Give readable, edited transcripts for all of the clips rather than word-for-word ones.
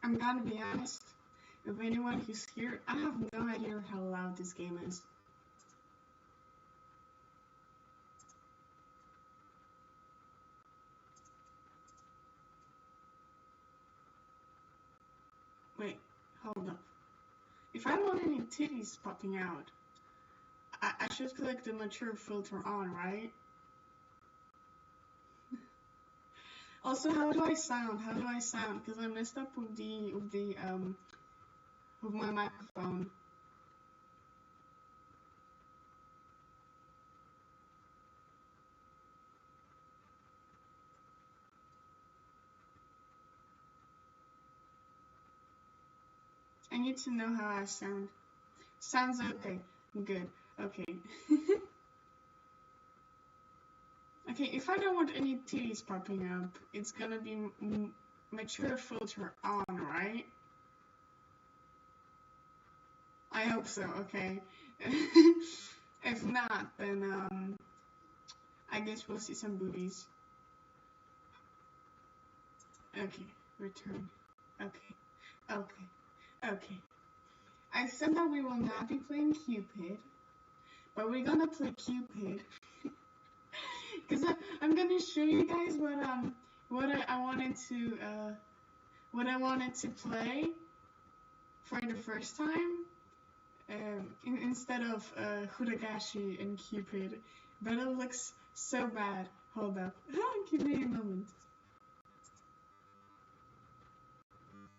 I'm gonna be honest, if anyone who's here, I have no idea how loud this game is. Wait, hold up. If I don't want any titties popping out, I should click the mature filter on, right? Also, how do I sound? How do I sound? Because I messed up with my microphone. I need to know how I sound. Sounds okay. Good. Okay. Okay, if I don't want any titties popping up, it's gonna be mature filter on, right? I hope so, okay. If not, then, I guess we'll see some boobies. Okay, return. Okay. I said that we will not be playing Cupid, but we're gonna play Cupid. Because I'm gonna show you guys what I wanted to play for the first time, instead of Huragashi and Cupid, but it looks so bad. Hold up, give me a moment.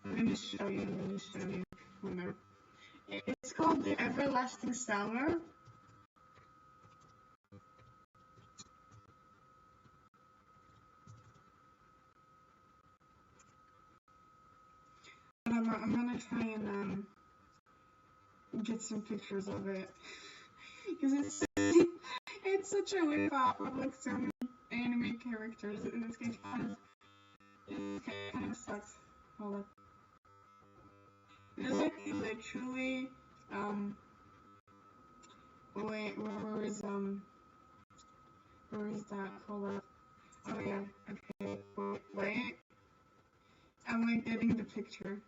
I'm gonna show you. Oh, no. It's called The Everlasting Summer. I'm gonna try and get some pictures of it, because it's such a whip off of like so many anime characters, and this game kind of sucks. Hold up. It's like literally wait, where is that? Hold up. Oh yeah, okay. Wait. I'm like getting the picture.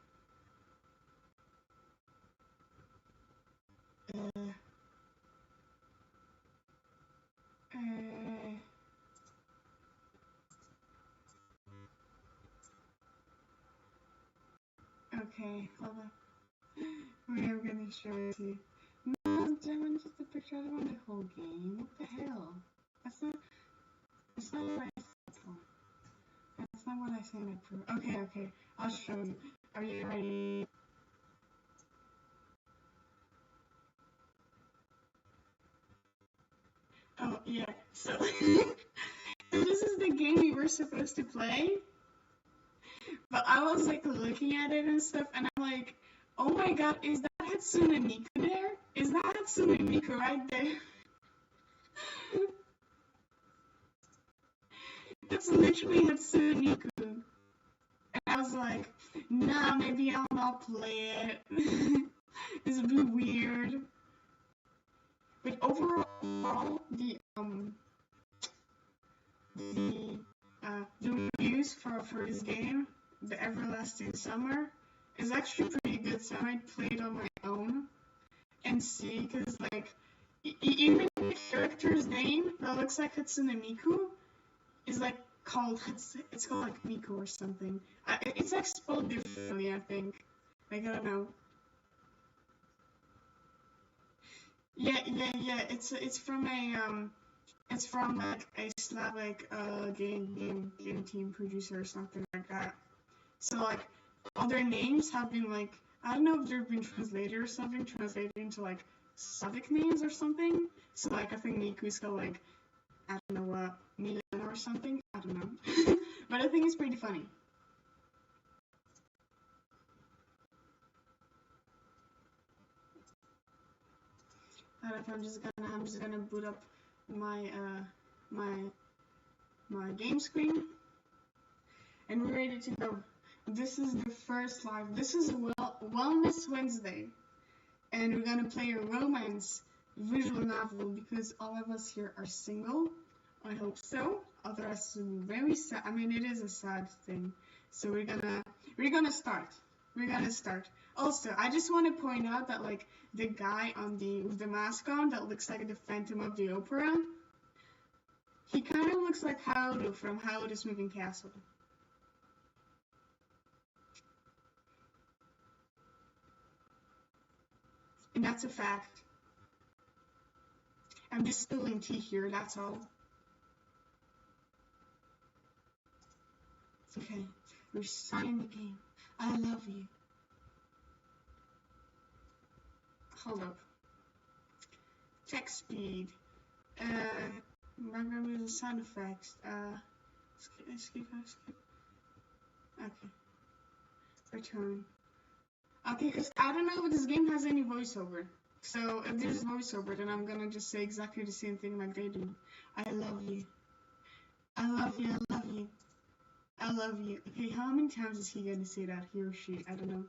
Okay, hold on. Wait, I'm gonna show it to you. No, I want just a picture. I don't want the whole game. What the hell? That's not what I said for. That's not what I signed up for. Okay. I'll show you. Are you ready? Oh, yeah. So, this is the game we were supposed to play. But I was like looking at it and stuff, and I'm like, oh my god, is that Hatsune Miku there? Is that Hatsune Miku right there? That's literally Hatsune Miku. And I was like, nah, maybe I'll not play it. It's a bit weird. But overall, the reviews for this game, The Everlasting Summer, is actually pretty good. So I might play it on my own and see, because like even the character's name that looks like Hatsune Miku is like it's called like Miku or something. It's like spelled differently, I think. Like, I don't know. Yeah. It's from like a Slavic game team producer or something like that. So like other names have been like, I don't know if they've been translated or something, translated into like Slavic names or something. So like I think Miku's called like, I don't know what, Milan or something. I don't know. But I think it's pretty funny. I'm just gonna boot up my my game screen, and we're ready to go. This is the first live. This is Wellness Wednesday, and we're gonna play a romance visual novel because all of us here are single. I hope so. Otherwise, it's very sad. I mean, it is a sad thing. So we're gonna start. we're gonna start. Also, I just want to point out that like the guy on with the mask on that looks like the Phantom of the Opera, he kind of looks like Howdo from Howdo's Moving Castle. And that's a fact. I'm just spilling tea here, that's all. Okay, we're starting the game. I love you. Hold up. Text speed. I'm gonna use the sound effects. Skip. Okay. Return. Okay, because I don't know if this game has any voiceover. So if there's voiceover, then I'm gonna just say exactly the same thing like they do. I love you. I love you. I love you. I love you. Okay, how many times is he gonna say that? He or she? I don't know.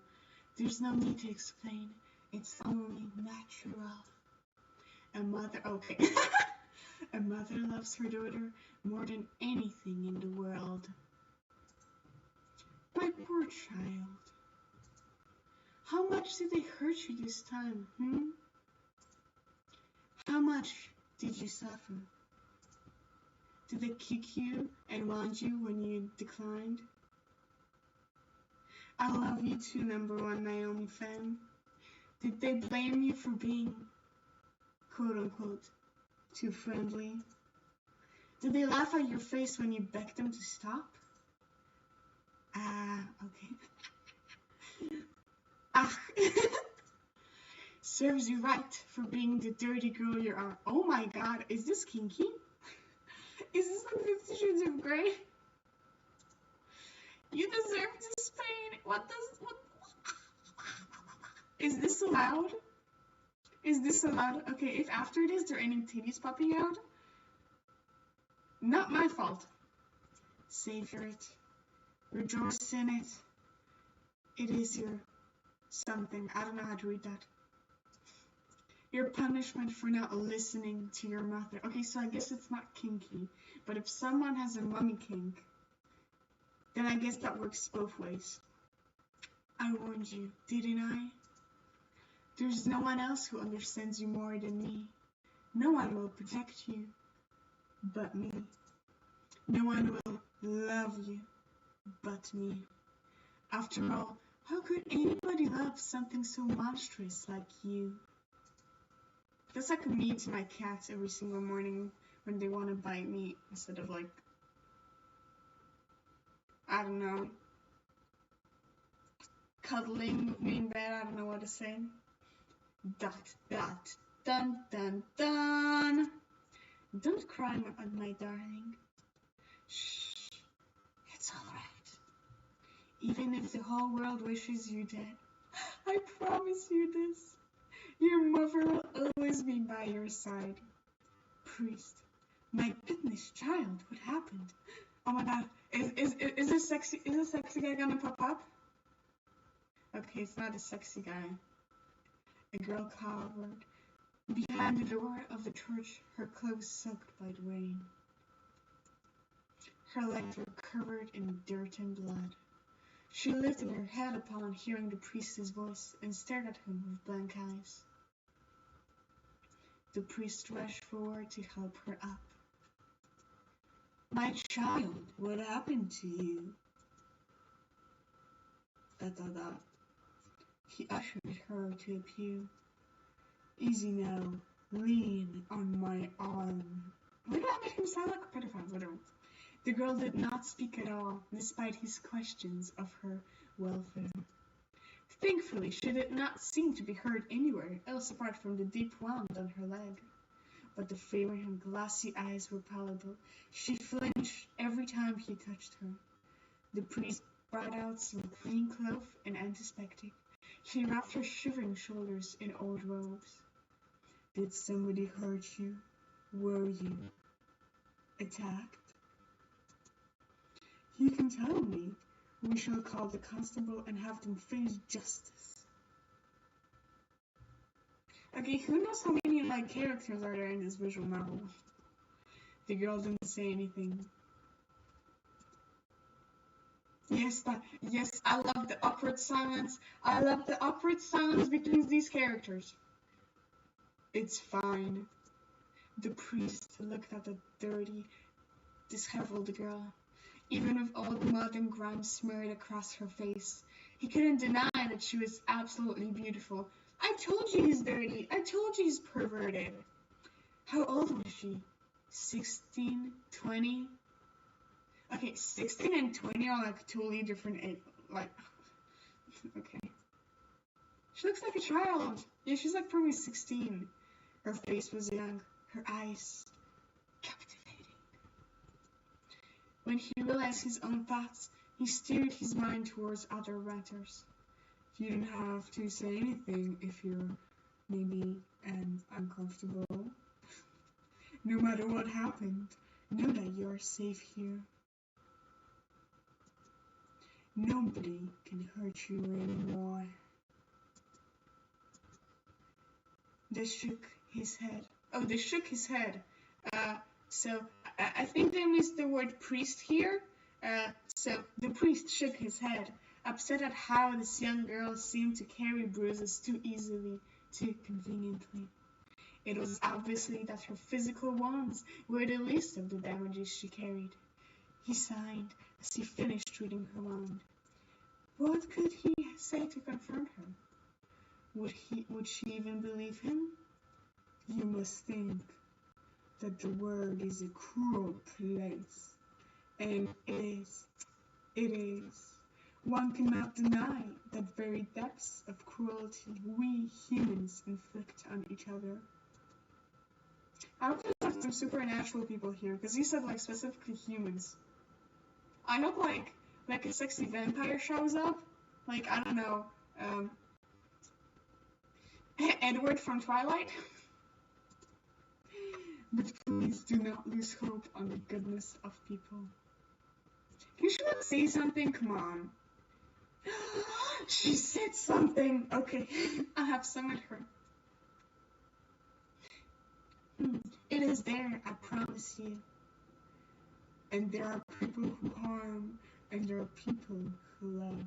There's no need to explain. It's only natural. A mother. Okay. A mother loves her daughter more than anything in the world. My poor child. How much did they hurt you this time, How much did you suffer? Did they kick you and want you when you declined? I love you too, #1 Naomi fan. Did they blame you for being, quote-unquote, too friendly? Did they laugh at your face when you begged them to stop? Okay. Serves you right for being the dirty girl you are. Oh my god, is this kinky? Is this like 50 Shades of Grey? You deserve this pain. What? Is this allowed? Is this allowed? Okay, if after this there are any titties popping out, not my fault. Savor it. Rejoice in it. It is your something. I don't know how to read that. Your punishment for not listening to your mother. Okay, so I guess it's not kinky. But if someone has a mommy kink, then I guess that works both ways. I warned you, didn't I? There's no one else who understands you more than me. No one will protect you but me. No one will love you but me. After all, how could anybody love something so monstrous like you? That's like me to my cats every single morning when they want to bite me instead of like, I don't know, cuddling with me in bed. I don't know what to say. Dun, dun, dun. Don't cry, my darling. Shh, it's alright. Even if the whole world wishes you dead, I promise you this. Your mother will always be by your side. Priest. My goodness, child, what happened? Oh my god, is this sexy guy gonna pop up? Okay, it's not a sexy guy. A girl cowered behind the door of the church, her clothes soaked by the rain. Her legs were covered in dirt and blood. She lifted her head upon hearing the priest's voice and stared at him with blank eyes. The priest rushed forward to help her up. My child, what happened to you? ... He ushered her to a pew. Easy now, lean on my arm. Why did I make him sound like a pedophile? Whatever. The girl did not speak at all, despite his questions of her welfare. Thankfully, she did not seem to be hurt anywhere else apart from the deep wound on her leg. But the fairy and glassy eyes were palpable. She flinched every time he touched her. The priest brought out some clean cloth and antiseptic. He wrapped her shivering shoulders in old robes. Did somebody hurt you? Were you attacked? You can tell me. We shall call the constable and have them face justice. Okay, who knows how many like characters are there in this visual novel? The girl didn't say anything. Yes, I love the awkward silence. I love the awkward silence between these characters. It's fine. The priest looked at the dirty, disheveled girl. Even with all the mud and grime smeared across her face, he couldn't deny that she was absolutely beautiful. I told you he's dirty. I told you he's perverted. How old was she? 16? 20? Okay, 16 and 20 are like totally different age. Like, okay. She looks like a child. Yeah, she's like probably 16. Her face was young, her eyes captivating. When he realized his own thoughts, he steered his mind towards other matters. You don't have to say anything if you're maybe uncomfortable. No matter what happened, know that you're safe here. Nobody can hurt you anymore. They shook his head. Oh, they shook his head. So I think they missed the word priest here. So the priest shook his head, upset at how this young girl seemed to carry bruises too easily, too conveniently. It was obviously that her physical wounds were the least of the damages she carried. He sighed as he finished treating her wound. What could he say to confront her? Would she even believe him? You must think that the world is a cruel place. And it is. It is. One cannot deny that very depths of cruelty we humans inflict on each other. I hope there's like some supernatural people here, because he said like specifically humans. I hope like a sexy vampire shows up. Like, I don't know, Edward from Twilight. But please do not lose hope on the goodness of people. Can she not say something? Come on. She said something. Okay, I have summoned her. It is there, I promise you. And there are people who harm, and there are people who love.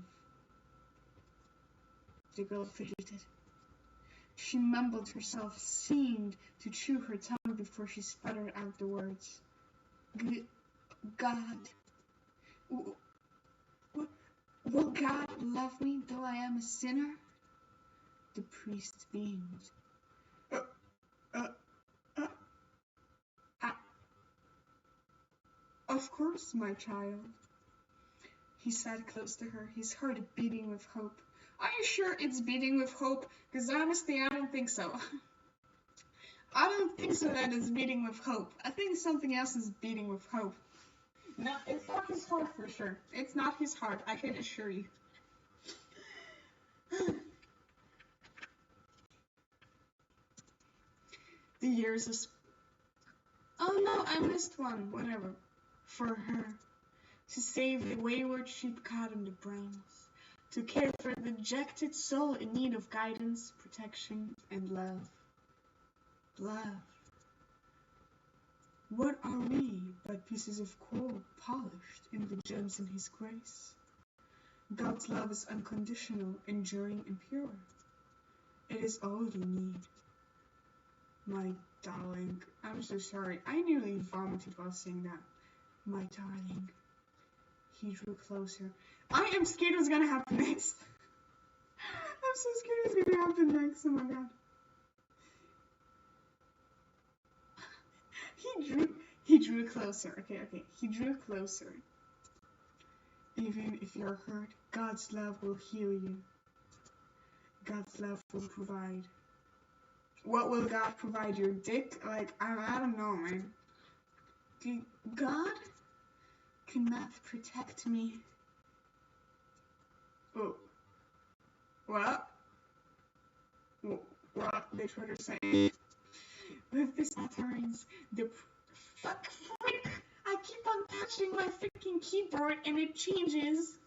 The girl fidgeted. She mumbled herself, seemed to chew her tongue before she sputtered out the words. God. Will God love me though I am a sinner? The priest beamed. Of course, my child. He sat close to her, his heart beating with hope. Are you sure it's beating with hope? Because honestly, I don't think so. I don't think so that it's beating with hope. I think something else is beating with hope. No, it's not his heart for sure. It's not his heart, I can assure you. The years of... Oh no, I missed one. Whatever. For her. To save the wayward sheep caught in the brambles. To care for the dejected soul in need of guidance, protection, and love. Love. What are we but pieces of coal polished in the gems in His grace? God's love is unconditional, enduring, and pure. It is all you need. My darling, I'm so sorry. I nearly vomited while saying that. My darling. He drew closer. I am scared what's gonna happen next. I'm so scared what's gonna happen next. Oh my god. He drew closer. Okay. He drew closer. Even if you're hurt, God's love will heal you. God's love will provide. What will God provide? Your dick? Like, I don't know, man. God cannot protect me. Oh. What? What? They try to say. With this utterance, the frick! I keep on touching my freaking keyboard and it changes.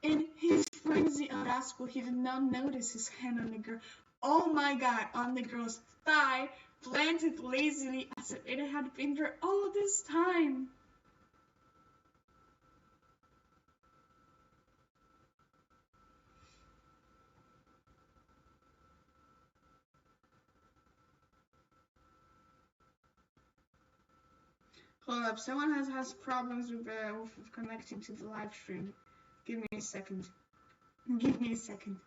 In his frenzy of rascal, he did not notice his hand on the girl. Oh my god, on the girl's thigh, planted lazily as if it had been there all this time. Hold up, someone has problems with connecting to the live stream. Give me a second. Give me a second.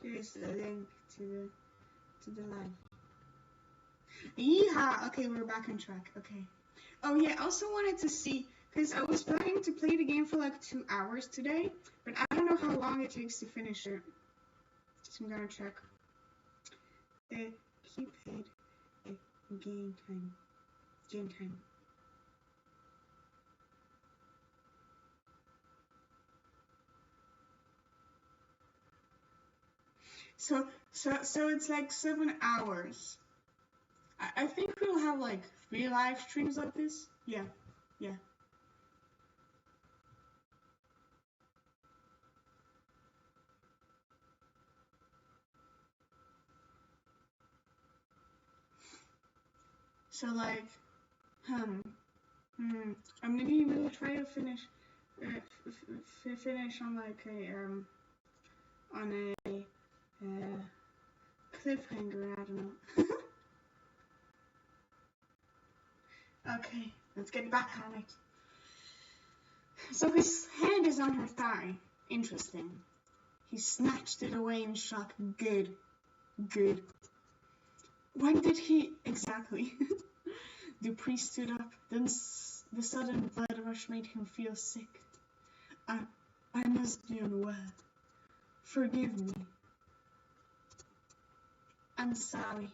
Here's the link to the live. Yeehaw! Okay, we're back on track. Okay. Oh yeah, I also wanted to see, because I was planning to play the game for like 2 hours today, but I don't know how long it takes to finish it. So I'm gonna check. CUPID game time. Game time. So it's like 7 hours. I think we'll have like 3 live streams of this. Yeah. So like, I'm gonna try to finish on like a cliffhanger. I don't know. Okay, let's get back on it. So his hand is on her thigh. Interesting. He snatched it away in shock. Good. When did he exactly? The priest stood up. Then the sudden blood rush made him feel sick. I must be unwell. Forgive me. I'm sorry.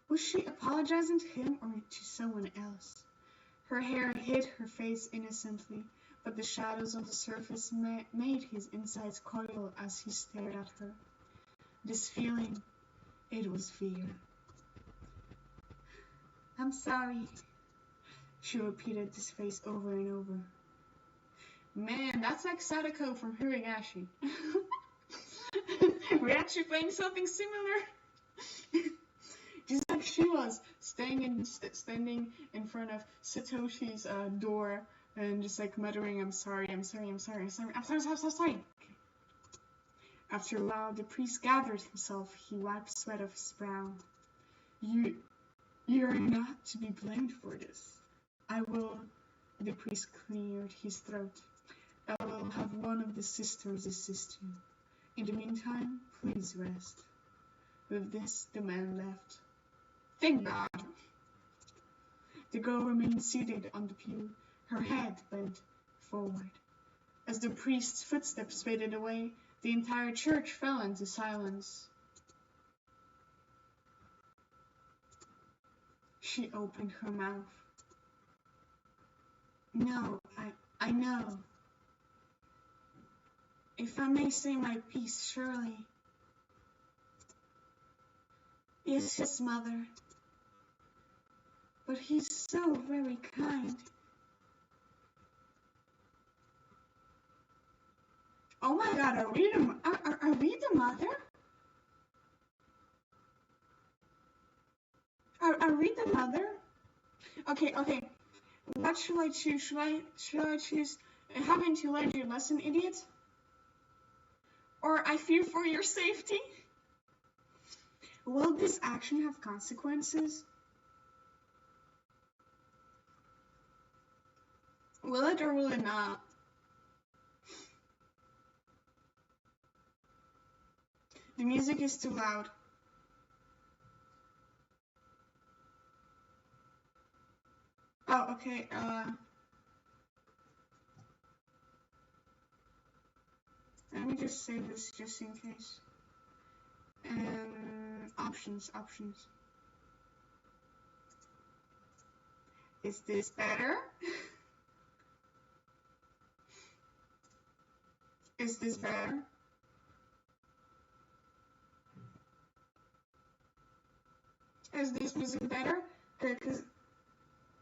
Was she apologizing to him or to someone else? Her hair hid her face innocently, but the shadows on the surface made his insides coil as he stared at her. This feeling, it was fear. I'm sorry. She repeated this phrase over and over. Man, that's like Sadako from Huragashi. We're actually playing something similar. Just like she was standing in front of Satoshi's door and just like muttering, I'm sorry. After a while, the priest gathered himself. He wiped sweat off his brow. You're not to be blamed for this. I will, the priest cleared his throat. I will have one of the sisters assist you. In the meantime, please rest. With this, the man left. Thank God. The girl remained seated on the pew, her head bent forward. As the priest's footsteps faded away, the entire church fell into silence. She opened her mouth. No, I know. If I may say my piece, surely. Yes, mother. But he's so very kind. Oh my God, are we the mother? Are we the mother? Okay. What should I choose? Should I choose having to learn your lesson, idiot? Or I fear for your safety? Will this action have consequences? Will it or will it not? The music is too loud. Oh, okay, let me just save this just in case. Options. Is this better? Is this better? Is this music better? Cause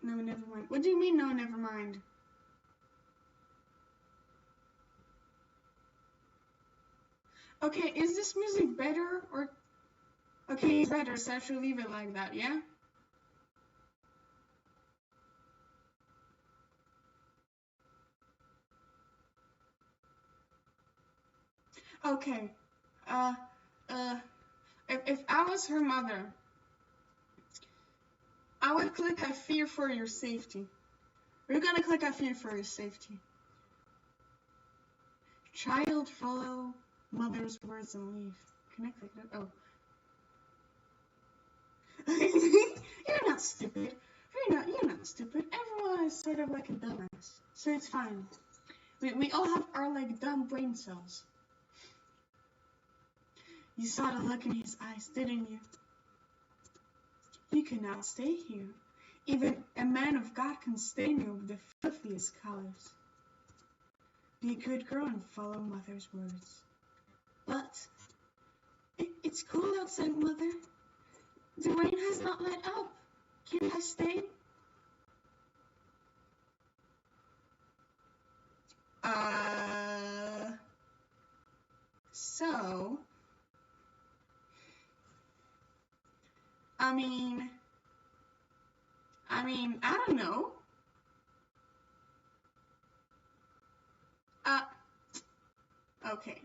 no, never mind. What do you mean, no, never mind? Okay, is this music better or... Okay, it's better, so I should leave it like that, yeah? Okay. Uh, if I was her mother, I would click I fear for your safety. We're gonna click I fear for your safety. Child follow mother's words and leave. Can I click it? Oh. You're not stupid. You're not stupid. Everyone is sort of like a dumbass. So it's fine. We all have our like dumb brain cells. You saw the look in his eyes, didn't you? You cannot stay here. Even a man of God can stain you with the filthiest colors. Be a good girl and follow mother's words. But it's cool outside, mother. The rain has not let up. Can I stay? So, I mean, I don't know. Okay.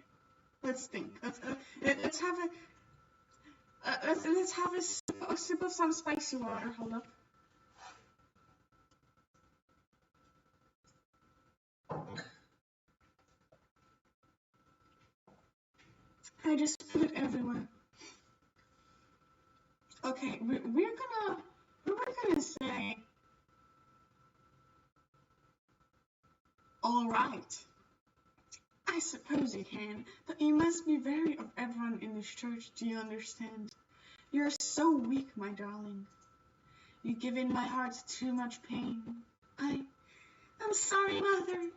Let's think. Let's have a sip of some spicy water. Hold up. I just put it everywhere. Okay, we're gonna say, all right. I suppose you can, but you must be wary of everyone in this church. Do you understand? You're so weak, my darling. You've given my heart too much pain. I'm sorry, mother.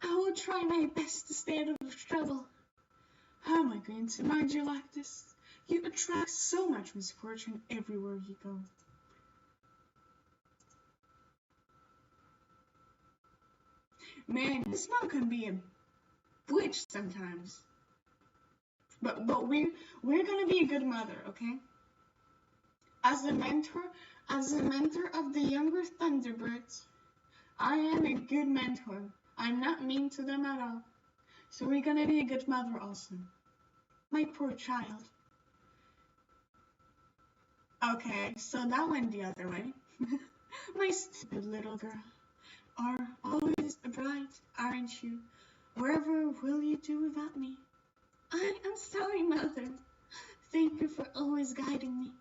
I will try my best to stay out of trouble. How am I going to mind you like this? You attract so much misfortune everywhere you go. Man, this mom can be a witch sometimes. But we're gonna be a good mother, okay? As a mentor of the younger Thunderbirds, I am a good mentor. I'm not mean to them at all. So we're gonna be a good mother also. My poor child. Okay, so that went the other way. My stupid little girl. Are always bright, aren't you? Wherever will you do without me? I'm sorry, mother. Thank you for always guiding me.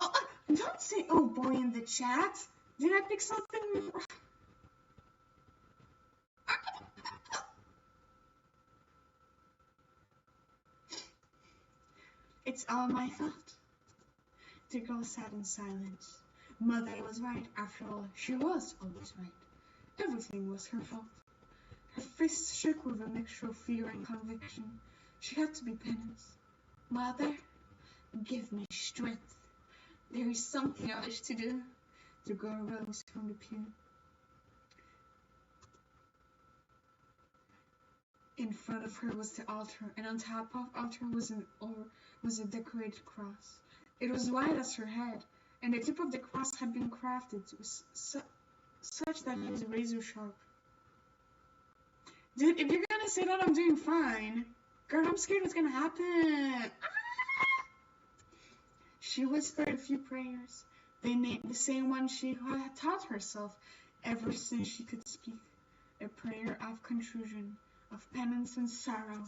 Oh, don't say oh boy in the chat. Did I pick something? It's all my fault. The girl sat in silence. Mother was right. After all, she was always right. Everything was her fault. Her fists shook with a mixture of fear and conviction. She had to be penance. Mother, give me strength. There is something I wish to do. The girl rose from the pew. In front of her was the altar, and on top of the altar was a decorated cross. It was wide as her head, and the tip of the cross had been crafted such that it was razor sharp. Dude, if you're gonna say that I'm doing fine, girl, I'm scared what's gonna happen. She whispered a few prayers, the same one she had taught herself ever since she could speak. A prayer of contrition, of penance and sorrow.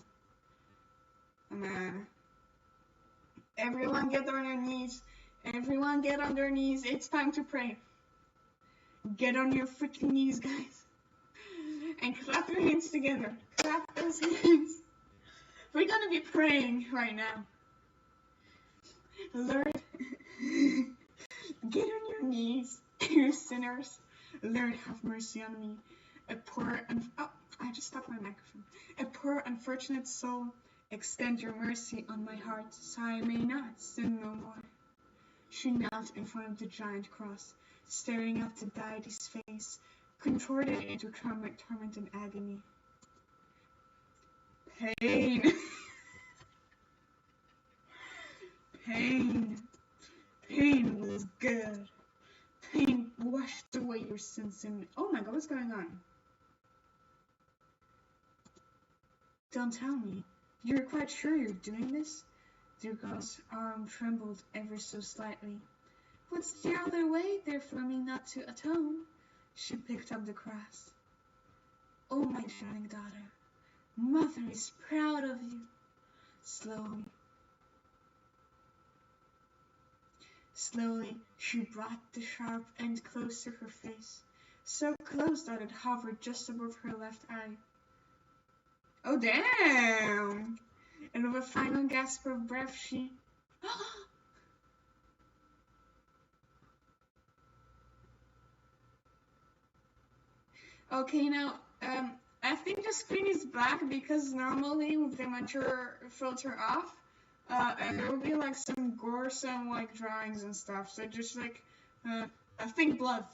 Everyone get on their knees. Everyone get on their knees. It's time to pray. Get on your freaking knees, guys. And clap your hands together. Clap those hands. We're gonna be praying right now. Lord, get on your knees, you sinners. Lord, have mercy on me. I just stopped my microphone. A poor, unfortunate soul, extend your mercy on my heart, so I may not sin no more. She knelt in front of the giant cross, staring up the deity's face, contorted into torment and agony. Pain. Pain was good. Pain washed away your sins and... Oh my god, what's going on? Don't tell me. You're quite sure you're doing this? The girl's arm trembled ever so slightly. What's the other way there for me not to atone? She picked up the cross. Oh, my darling daughter, Mother is proud of you. Slowly, she brought the sharp end close to her face, so close that it hovered just above her left eye. Oh, damn! And with a final gasp of breath, she... Okay, now, I think the screen is black because normally with the mature filter off, and there will be like some gore, some like drawings and stuff. So just like, think blood.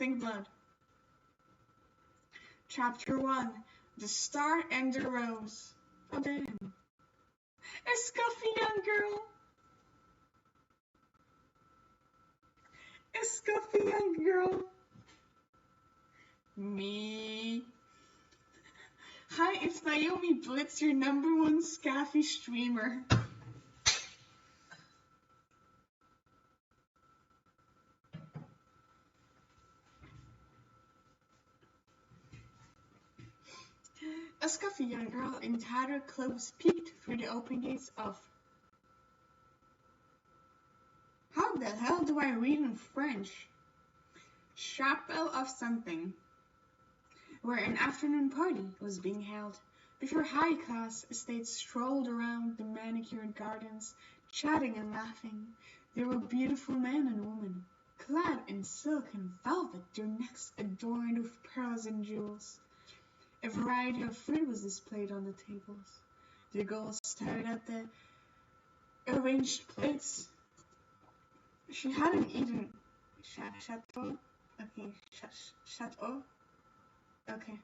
Chapter 1: The Star and the Rose. Oh damn! A scuffy young girl. A scuffy young girl. Me. Hi, it's Naomi Blitz, your #1 scaffy streamer. A scuffy young girl in tattered clothes peeked through the open gates of... How the hell do I read in French? Chapel of something, where an afternoon party was being held. Before high-class estates strolled around the manicured gardens, chatting and laughing. There were beautiful men and women, clad in silk and velvet, their necks adorned with pearls and jewels. A variety of food was displayed on the tables. The girls stared at the arranged plates. She hadn't eaten chateau. Okay, chateau. Okay.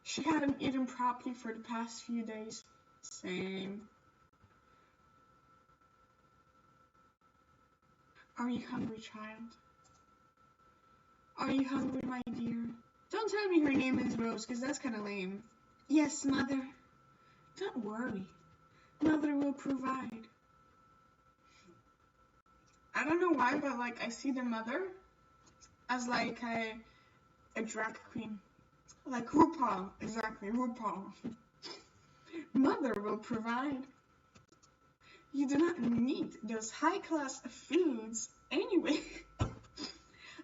She hadn't eaten properly for the past few days. Same. Are you hungry, child? Are you hungry, my dear? Don't tell me her name is Rose, because that's kind of lame. Yes, Mother. Don't worry. Mother will provide. I don't know why, but like I see the mother as like a drag queen. Like RuPaul. Exactly, RuPaul. Mother will provide. You do not need those high-class foods anyway.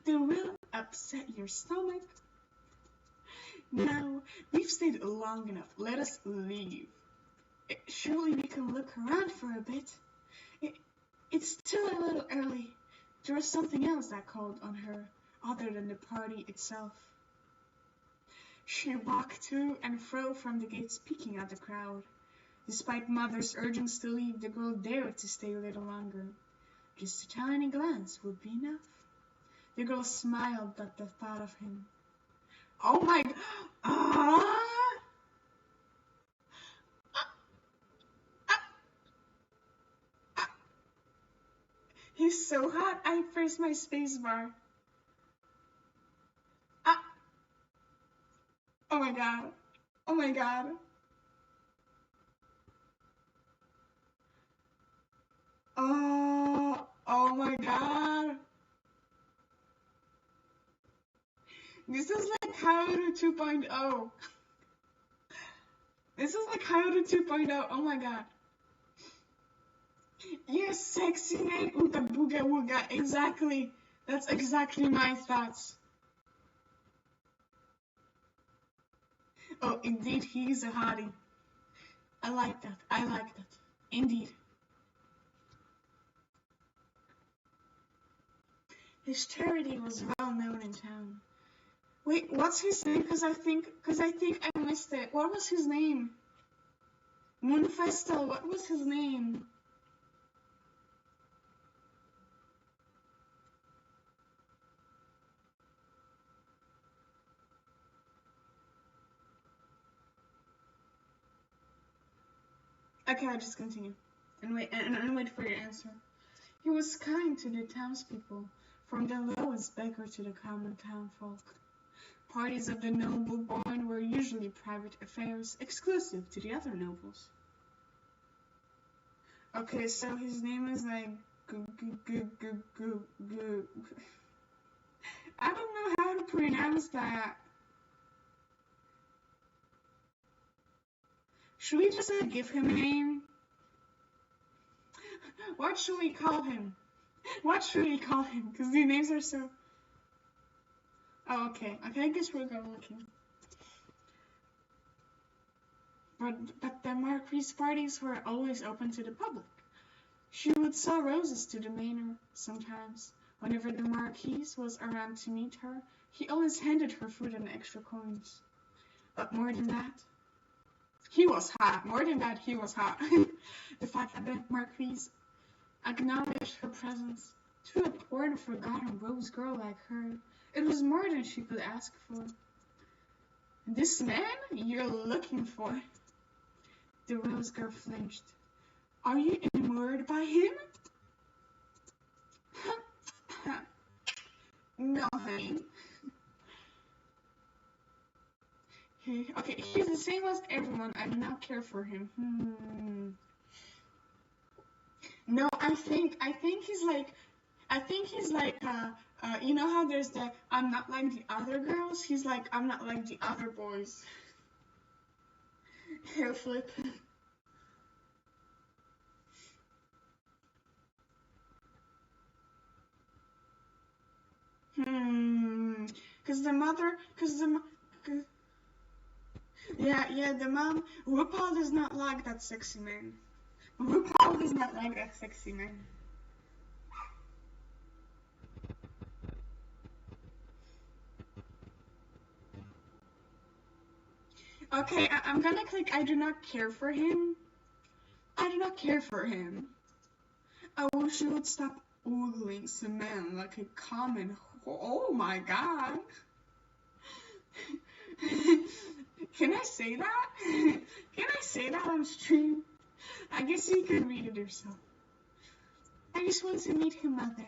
They will upset your stomach. Now, we've stayed long enough. Let us leave. Surely we can look around for a bit. It's still a little early. There was something else that called on her, other than the party itself. She walked to and fro from the gates, peeking at the crowd. Despite Mother's urgings to leave, the girl dared to stay a little longer. Just a tiny glance would be enough. The girl smiled at the thought of him. Oh my god! He's so hot, I pressed my spacebar. Oh my god. Oh my god. Oh my god. This is like Coyote 2.0. This is like Coyote 2.0. Oh my god. Yes, sexy man, ooga booga wooga. Exactly. That's exactly my thoughts. Oh, indeed, he's a hottie. I like that. Indeed. His charity was well known in town. Wait, what's his name? Because I think I missed it. What was his name? Moonfestel. What was his name? Okay, I'll just continue and wait for your answer. He was kind to the townspeople, from the lowest beggar to the common townfolk. parties of the noble born were usually private affairs, exclusive to the other nobles. Okay, so his name is like I don't know how to pronounce that. Should we just give him a name? What should we call him? What should we call him? Because the names are so... Oh, okay. Okay, I guess we'll go looking. But the Marquis's parties were always open to the public. She would sell roses to the manor sometimes. Whenever the Marquis was around to meet her, he always handed her food and extra coins. But more than that, he was hot. More than that, he was hot. The fact that the Marquis acknowledged her presence to a poor and forgotten rose girl like her, it was more than she could ask for. This man you're looking for? The rose girl flinched. Are you enamored by him? No, honey. Okay, he's the same as everyone. I do not care for him. No, I think he's like, you know how there's the I'm not like the other girls? He's like, I'm not like the other boys. Hair flip. Yeah, the mom, RuPaul does not like that sexy man. RuPaul does not like that sexy man. Okay, I'm gonna click I do not care for him. I do not care for him. I wish you would stop ogling some man like a common... Oh my god. Can I say that? Can I say that on stream? I guess you can read it yourself. I just want to meet him, mother.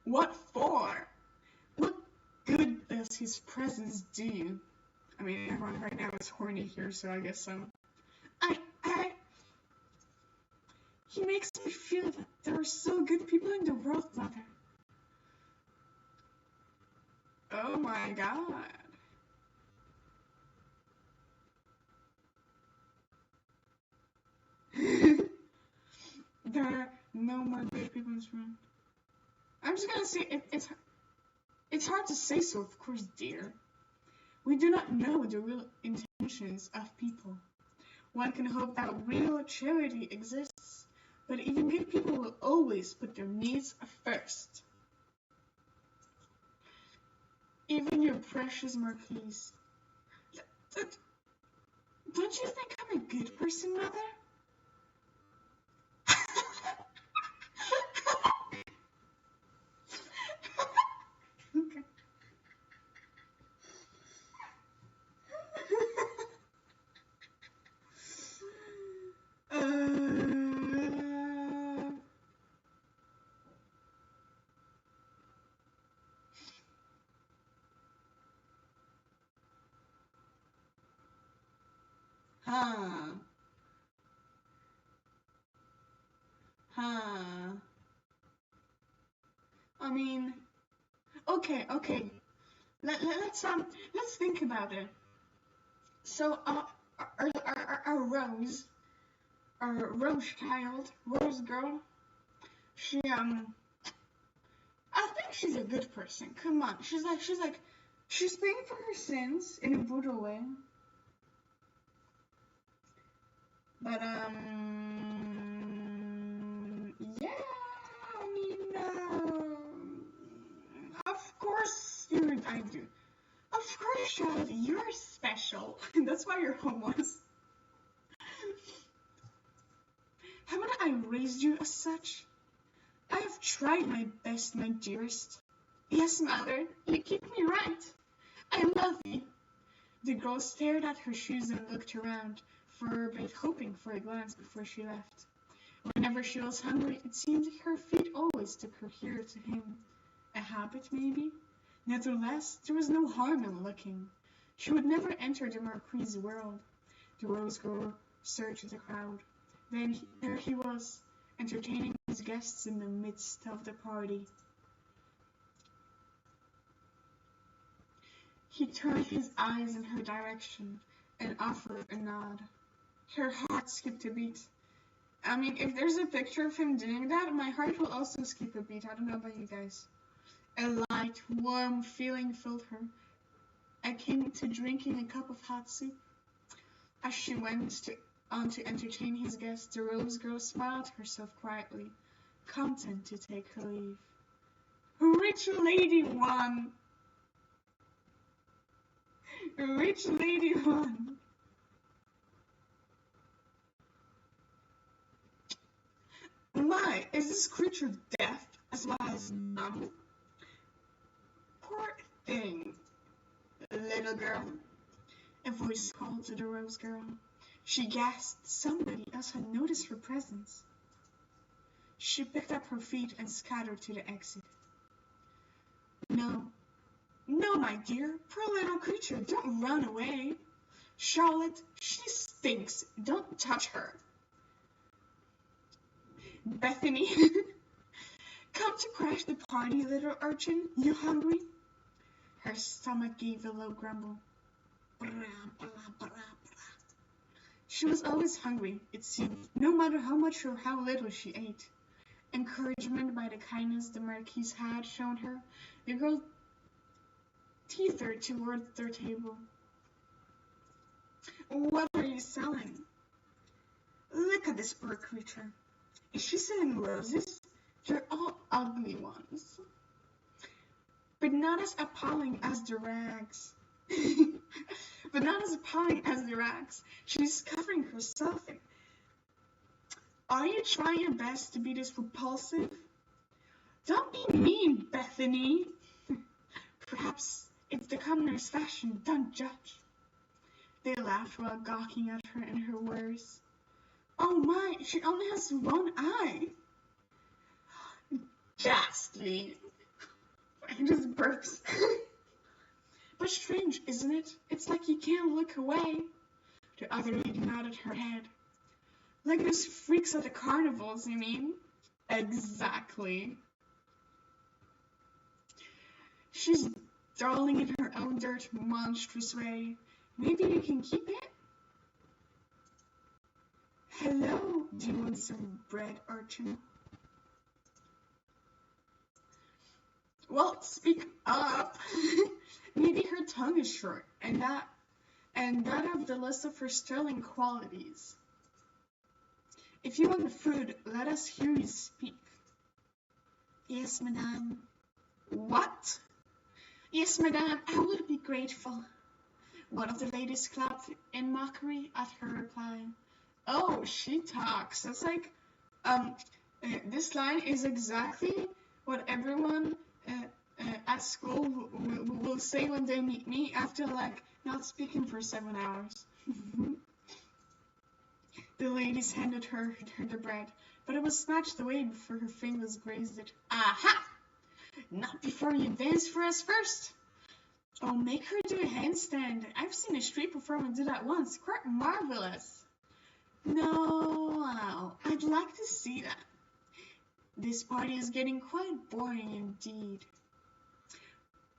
What for? What good does his presence do you? I mean, everyone right now is horny here, so I guess so. He makes me feel that there are so good people in the world, mother. Oh my god. There are no more good people in this room. I'm just gonna say it's hard to say so, of course, dear. We do not know the real intentions of people. One can hope that real charity exists, but even good people will always put their needs first. Even your precious Marquise. Don't you think I'm a good person, mother? Okay. I mean, okay. Let's think about it. So, our Rose girl, she I think she's a good person. Come on, she's paying for her sins in a brutal way. But yeah, I mean, of course I do. Of course, child, you're special. That's why you're homeless. Haven't I raised you as such? I have tried my best, my dearest. Yes, mother, you keep me right. I love you. The girl stared at her shoes and looked around for a bit, hoping for a glance before she left. Whenever she was hungry, it seemed her feet always took her here to him. A habit, maybe? Nevertheless, there was no harm in looking. She would never enter the Marquis's world. The rose girl searched the crowd. Then there he was, entertaining his guests in the midst of the party. He turned his eyes in her direction and offered a nod. Her heart skipped a beat. I mean, if there's a picture of him doing that, my heart will also skip a beat. I don't know about you guys. A light, warm feeling filled her, akin to drinking a cup of hot soup. As she went on to entertain his guests, the rose girl smiled to herself quietly, content to take her leave. Rich lady won! Rich lady won! My, is this creature deaf as well as numb? Poor thing, little girl. A voice called to the rose girl. She gasped somebody else had noticed her presence. She picked up her feet and scattered to the exit. No, no, my dear, poor little creature, don't run away. Charlotte, she stinks. Don't touch her. Bethany, come to crash the party, little urchin. You hungry? Her stomach gave a low grumble. She was always hungry, it seemed, no matter how much or how little she ate. Encouragement by the kindness the Marquise had shown her, the girl teetered towards their table. What are you selling? Look at this poor creature. Is she selling roses? They're all ugly ones. But not as appalling as the rags. But not as appalling as the rags. She's covering herself in. Are you trying your best to be this repulsive? Don't be mean, Bethany. Perhaps it's the commoner's fashion. Don't judge. They laughed while gawking at her and her wares. Oh my, she only has one eye. Ghastly. I just burst. But strange, isn't it? It's like you can't look away. The other lady nodded her head. Like those freaks at the carnivals, you mean? Exactly. She's darling in her own dirt, monstrous way. Maybe you can keep it? Hello, do you want some bread, urchin? Well, speak up. Maybe her tongue is short, and that of the list of her sterling qualities. If you want the food, let us hear you speak. Yes, madame. What? Yes, madame, I would be grateful. One of the ladies clapped in mockery at her reply. Oh, she talks. That's like, this line is exactly what everyone at school will say when they meet me after, like, not speaking for 7 hours. The ladies handed her the bread, but it was snatched away before her fingers grazed it. Aha! Not before you dance for us first. Oh, make her do a handstand. I've seen a street performer do that once. Quite marvelous. No, I'd like to see that. This party is getting quite boring indeed.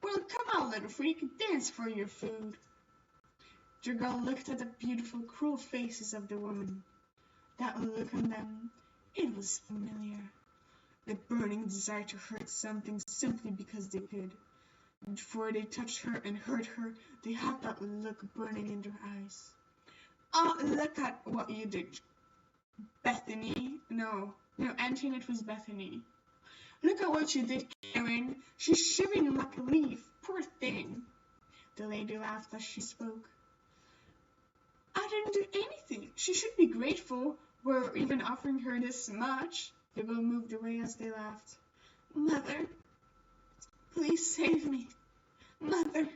Well, come on, little freak, dance for your food. The girl looked at the beautiful, cruel faces of the women. That look on them, it was familiar. The burning desire to hurt something simply because they could. Before they touched her and hurt her, they had that look burning in their eyes. Oh, look at what you did, Bethany. No, Auntie, it was Bethany. Look at what you did, Karen. She's shivering like a leaf. Poor thing. The lady laughed as she spoke. I didn't do anything. She should be grateful. We're even offering her this much. The girl moved away as they laughed. Mother, please save me. Mother.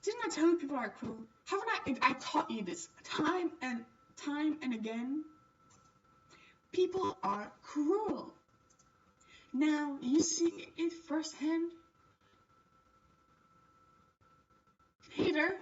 Didn't I tell you people are cruel? Haven't I taught you this time and again? People are cruel. Now you see it firsthand. Peter!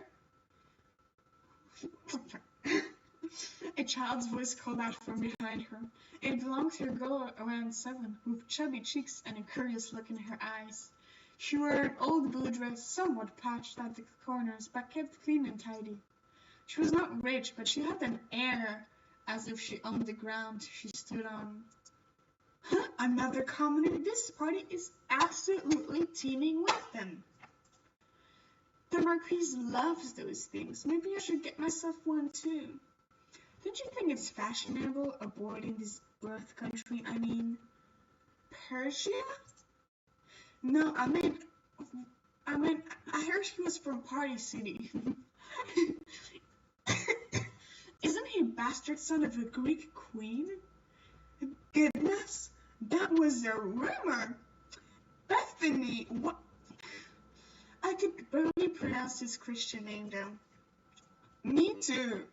A child's voice called out from behind her. It belonged to a girl around 7, with chubby cheeks and a curious look in her eyes. She wore an old blue dress, somewhat patched at the corners, but kept clean and tidy. She was not rich, but she had an air as if she owned the ground she stood on. Another commoner. This party is absolutely teeming with them. The Marquise loves those things. Maybe I should get myself one too. Don't you think it's fashionable aboard in this birth country? I mean, Persia? No, I mean, I heard he was from Party City. Isn't he a bastard son of a Greek queen? Goodness, that was a rumor. Bethany, what? I could barely pronounce his Christian name though. Me too.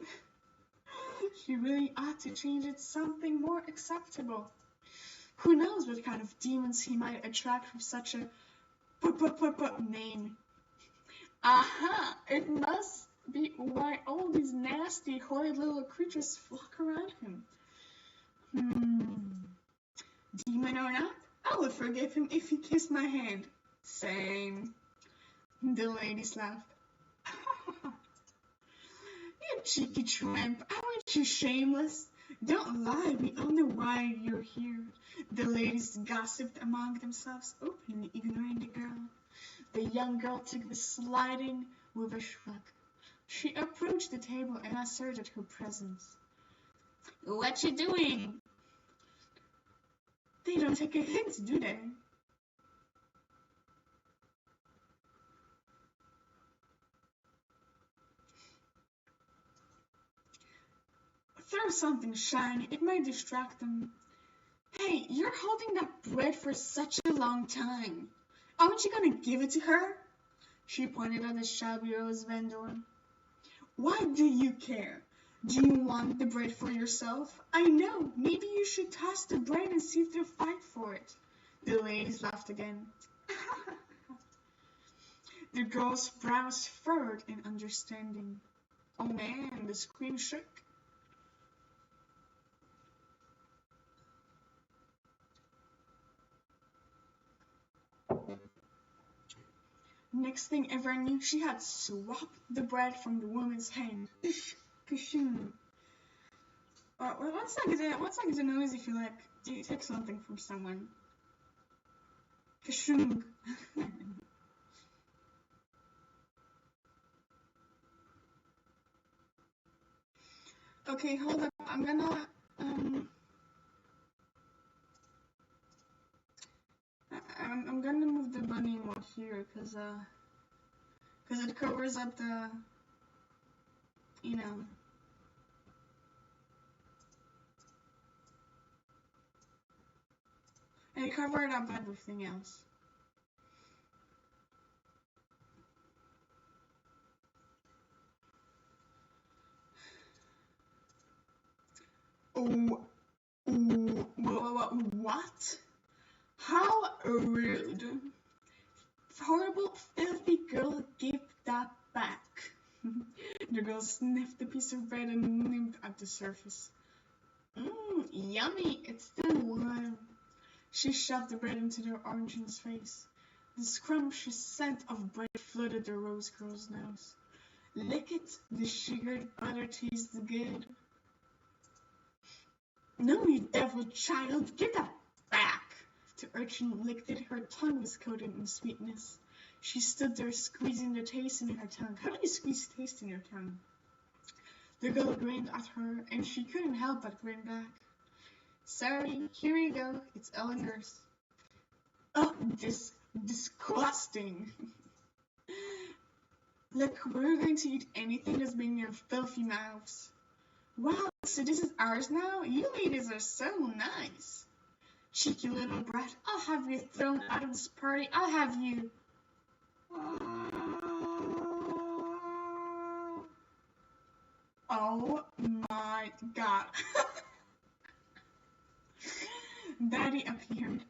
He really ought to change it to something more acceptable. Who knows what kind of demons he might attract with such a name. Aha! It must be why all these nasty, horrid little creatures flock around him. Demon or not, I would forgive him if he kissed my hand. Same. The ladies laughed. You cheeky tramp, aren't you shameless? Don't lie, we all know why you're here. The ladies gossiped among themselves, openly ignoring the girl. The young girl took the sliding with a shrug. She approached the table and asserted her presence. What you doing? They don't take a hint, do they? Throw something shiny, it might distract them. Hey, you're holding that bread for such a long time. Aren't you gonna give it to her? She pointed at the shabby rose vendor. Why do you care? Do you want the bread for yourself? I know, maybe you should toss the bread and see if they'll fight for it. The ladies laughed again. The girl's brows furrowed in understanding. Oh man, the screen shook. Next thing ever knew, she had swapped the bread from the woman's hand. Kashing. What's like the noise if you take something from someone? Kashung. Okay, hold up. I'm gonna I'm gonna move the bunny more here because it covers up the, you know. And it covered up everything else. Oh, what? How rude. Horrible, filthy girl, give that back. The girl sniffed the piece of bread and nipped at the surface. Yummy, it's still warm. She shoved the bread into the orange's face. The scrumptious scent of bread flooded the rose girl's nose. Lick it, the sugared butter tastes good. No, you devil child, give that back. The urchin licked it, her tongue was coated in sweetness. She stood there squeezing the taste in her tongue. How do you squeeze taste in your tongue? The girl grinned at her, and she couldn't help but grin back. Sorry, here you go, it's all yours. Oh, disgusting. Look, we're going to eat anything that's been in your filthy mouths. Wow, so this is ours now? You ladies are so nice. Cheeky little brat, I'll have you thrown out of this party. I'll have you. Oh my god. Daddy appeared.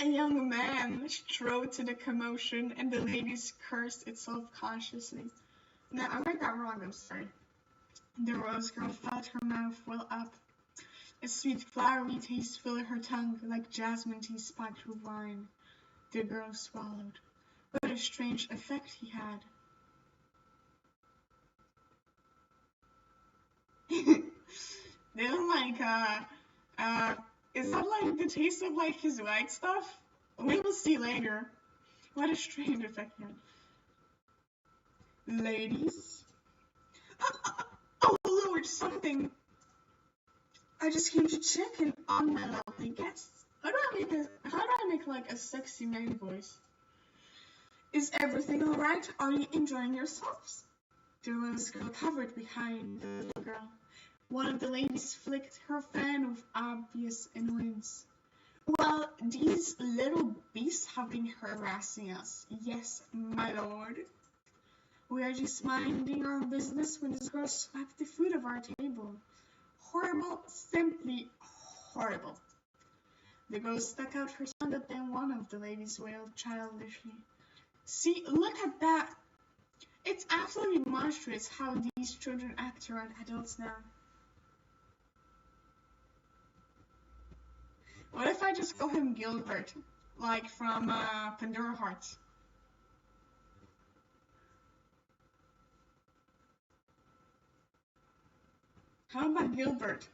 A young man strode to the commotion, and the ladies cursed it self-consciously. No, I read that wrong, I'm sorry. The rose girl felt her mouth well up. A sweet flowery taste filled her tongue like jasmine tea spiked with wine. The girl swallowed. What a strange effect he had. They don't like, is that like the taste of like his white stuff? We will see later. What a strange effect he had. Ladies? Oh Lord, something. I just came to check in on my lovely guests. How do I make like a sexy man voice? Is everything alright? Are you enjoying yourselves? The rose girl covered behind the little girl. One of the ladies flicked her fan with obvious annoyance. Well, these little beasts have been harassing us. Yes, my lord. We are just minding our business when this girl swept the food of our table. Horrible, simply horrible. The girl stuck out her tongue, but then one of the ladies wailed childishly. See, look at that. It's absolutely monstrous how these children act around adults now. What if I just call him Gilbert, like from Pandora Hearts? How about Gilbert?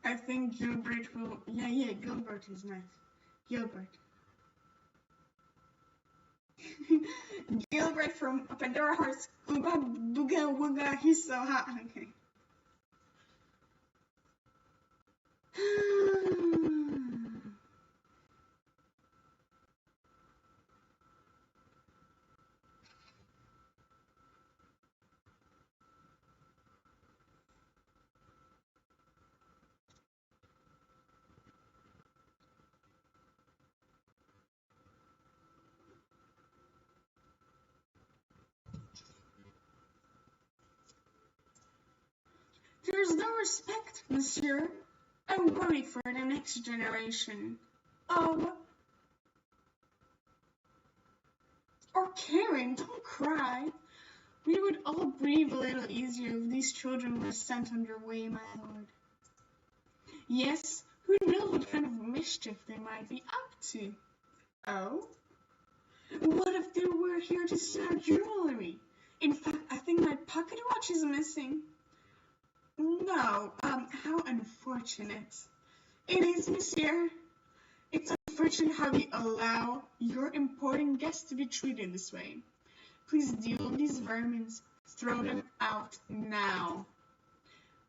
I think Gilbert will. Yeah, Gilbert is nice. Gilbert. Gilbert from Pandora Hearts. Ooga booga wooga, he's so hot. Okay. There's no respect, monsieur. I'm worried for the next generation. Oh. Or Karen, don't cry. We would all breathe a little easier if these children were sent on their way, my lord. Yes, who knows what kind of mischief they might be up to? Oh? What if they were here to steal jewelry? In fact, I think my pocket watch is missing. No, how unfortunate. It is, monsieur. It's unfortunate how you allow your important guests to be treated this way. Please deal with these vermin. Throw them out now.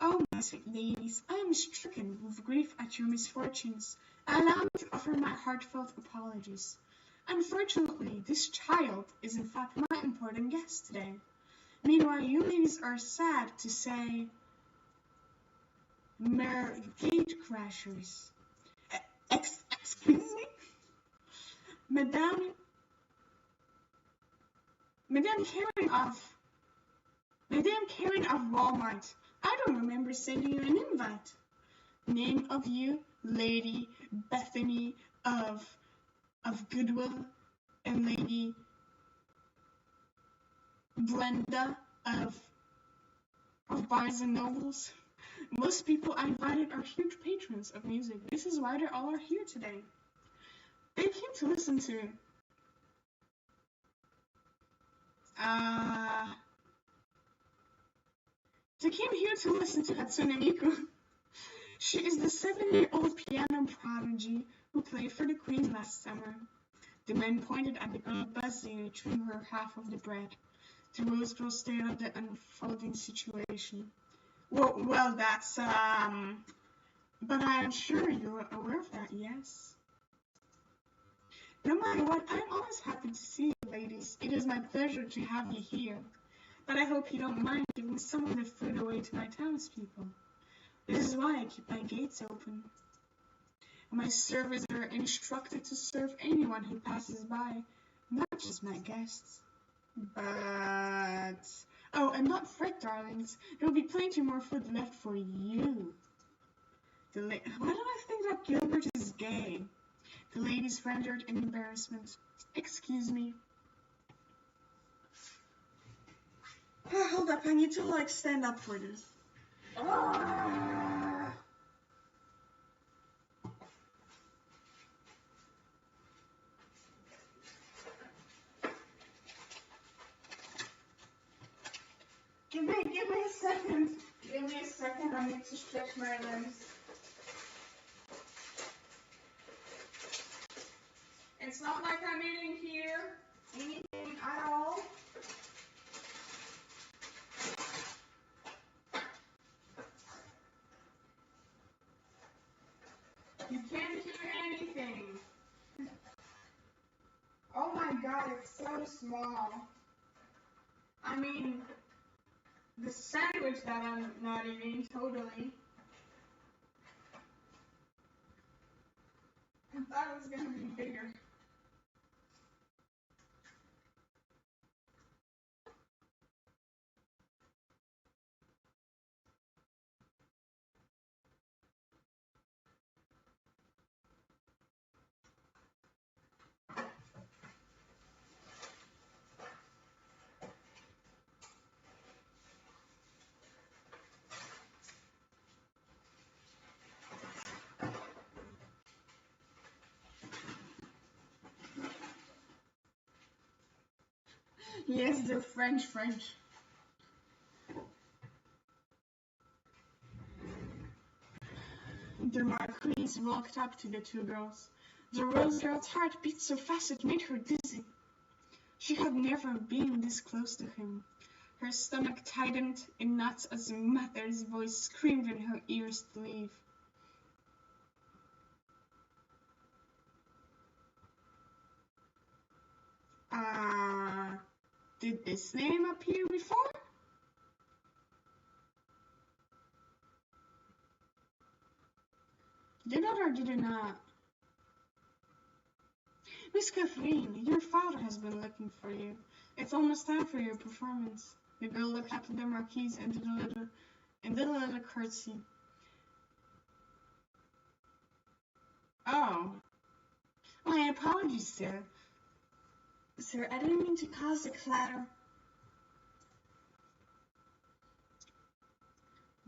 Oh, my sweet ladies, I am stricken with grief at your misfortunes. Allow me to offer my heartfelt apologies. Unfortunately, this child is in fact my important guest today. Meanwhile, you ladies are sad to say mere gate crashers. Excuse me? Madame Karen of Walmart. I don't remember sending you an invite. Name of you, Lady Bethany of Goodwill, and Lady Brenda of Barnes and Nobles. Most people I invited are huge patrons of music. This is why they all are here today. They came to listen to Hatsune Miku. She is the 7-year-old piano prodigy who played for the Queen last summer. The man pointed at the girl buzzing, chewing her half of the bread. The rose girl stared at the unfolding situation. Well, that's, but I am sure you're aware of that, yes? No matter what, I'm always happy to see you, ladies. It is my pleasure to have you here. But I hope you don't mind giving some of the food away to my townspeople. This is why I keep my gates open. My servers are instructed to serve anyone who passes by, not just my guests. But... Oh, and not fret, darlings. There'll be plenty more food left for you. Why don't I think that Gilbert is gay? The ladies rendered in embarrassment. Excuse me. Hold up, I need to, like, stand up for this. Ah! Give me a second. Give me a second, I need to stretch my limbs. It's not like I'm eating here anything at all. You can't hear anything. Oh my god, it's so small. I mean, the sandwich that I'm not eating, totally. I thought it was gonna be bigger. Yes, they're French. The Marquise walked up to the two girls. The Rose girl's heart beat so fast it made her dizzy. She had never been this close to him. Her stomach tightened in knots as Mother's voice screamed in her ears to leave. Did this name appear before? Did it or did it not? Miss Kathleen, your father has been looking for you. It's almost time for your performance. The girl looked up at the Marquise and did a little curtsy. Oh. My apologies, sir. Sir, I didn't mean to cause a clatter.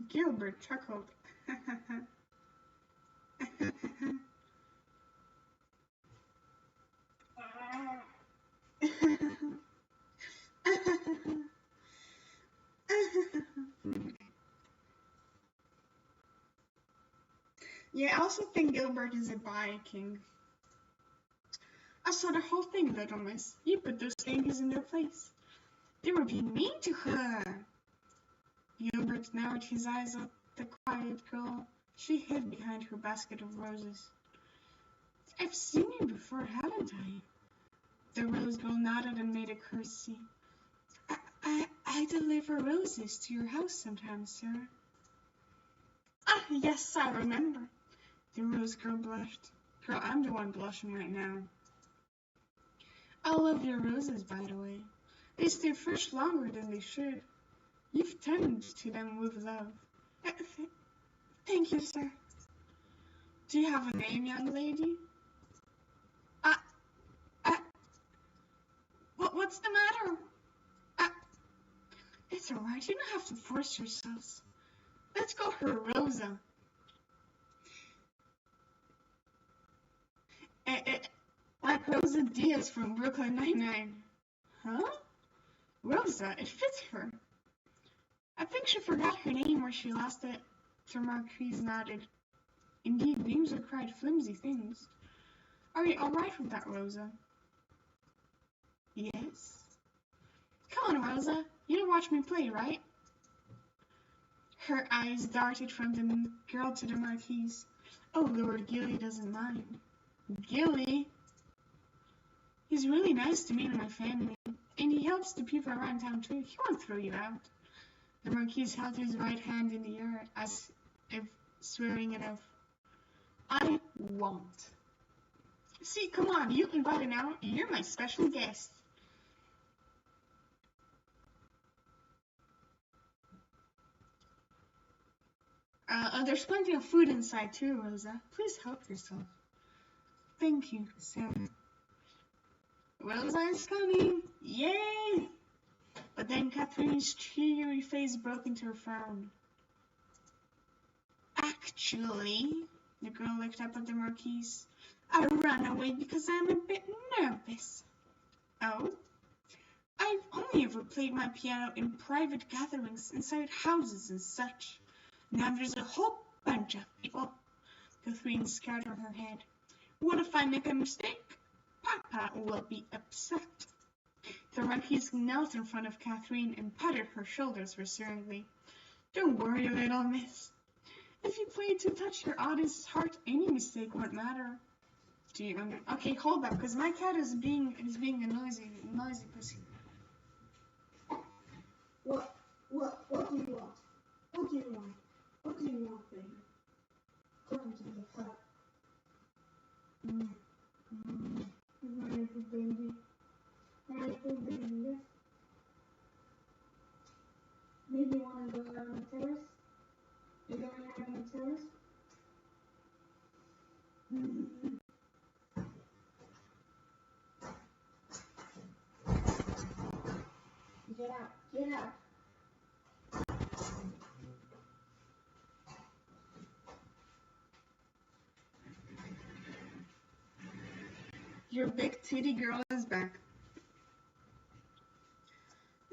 Gilbert chuckled. Yeah, I also think Gilbert is a Viking. I saw the whole thing, little miss. You put those things in their place. They were being mean to her. Gilbert narrowed his eyes at the quiet girl. She hid behind her basket of roses. I've seen you before, haven't I? The rose girl nodded and made a curtsy. I deliver roses to your house sometimes, sir. Ah, yes, I remember. The rose girl blushed. Girl, I'm the one blushing right now. I love your roses, by the way. They stay fresh longer than they should. You've tended to them with love. Thank you, sir. Do you have a name, young lady? What's the matter? It's alright, you don't have to force yourselves. Let's call her Rosa. Like Rosa Diaz from Brooklyn Nine-Nine. Huh? Rosa, it fits her. I think she forgot her name where she lost it. Sir Marquise nodded. Indeed, names are quite flimsy things. Are you alright with that, Rosa? Yes. Come on, Rosa. You don't watch me play, right? Her eyes darted from the girl to the Marquise. Oh, Lord, Gilly doesn't mind. Gilly? He's really nice to me and my family, and he helps the people around town too. He won't throw you out. The Marquise held his right hand in the air as if swearing it off. I won't. See, come on, you can buy it now. You're my special guest. There's plenty of food inside too, Rosa. Please help yourself. Thank you, Sam. Rosa is coming! Yay! But then Catherine's cheery face broke into a frown. Actually, the girl looked up at the Marquise. I ran away because I'm a bit nervous. Oh? I've only ever played my piano in private gatherings inside houses and such. Now there's a whole bunch of people. Catherine scattered her head. What if I make a mistake? Papa will be upset. The Marquise knelt in front of Catherine and patted her shoulders reassuringly. Don't worry, little miss. If you play to touch your audience's heart, any mistake won't matter. Do you Okay, hold up, because my cat is being a noisy pussy. What do you want? What do you want? What do you want, baby? Come to the front. Wonderful baby. Wonderful baby. Maybe you want to go out on the terrace? You going out on the terrace? Get out, get out. Your big titty girl is back.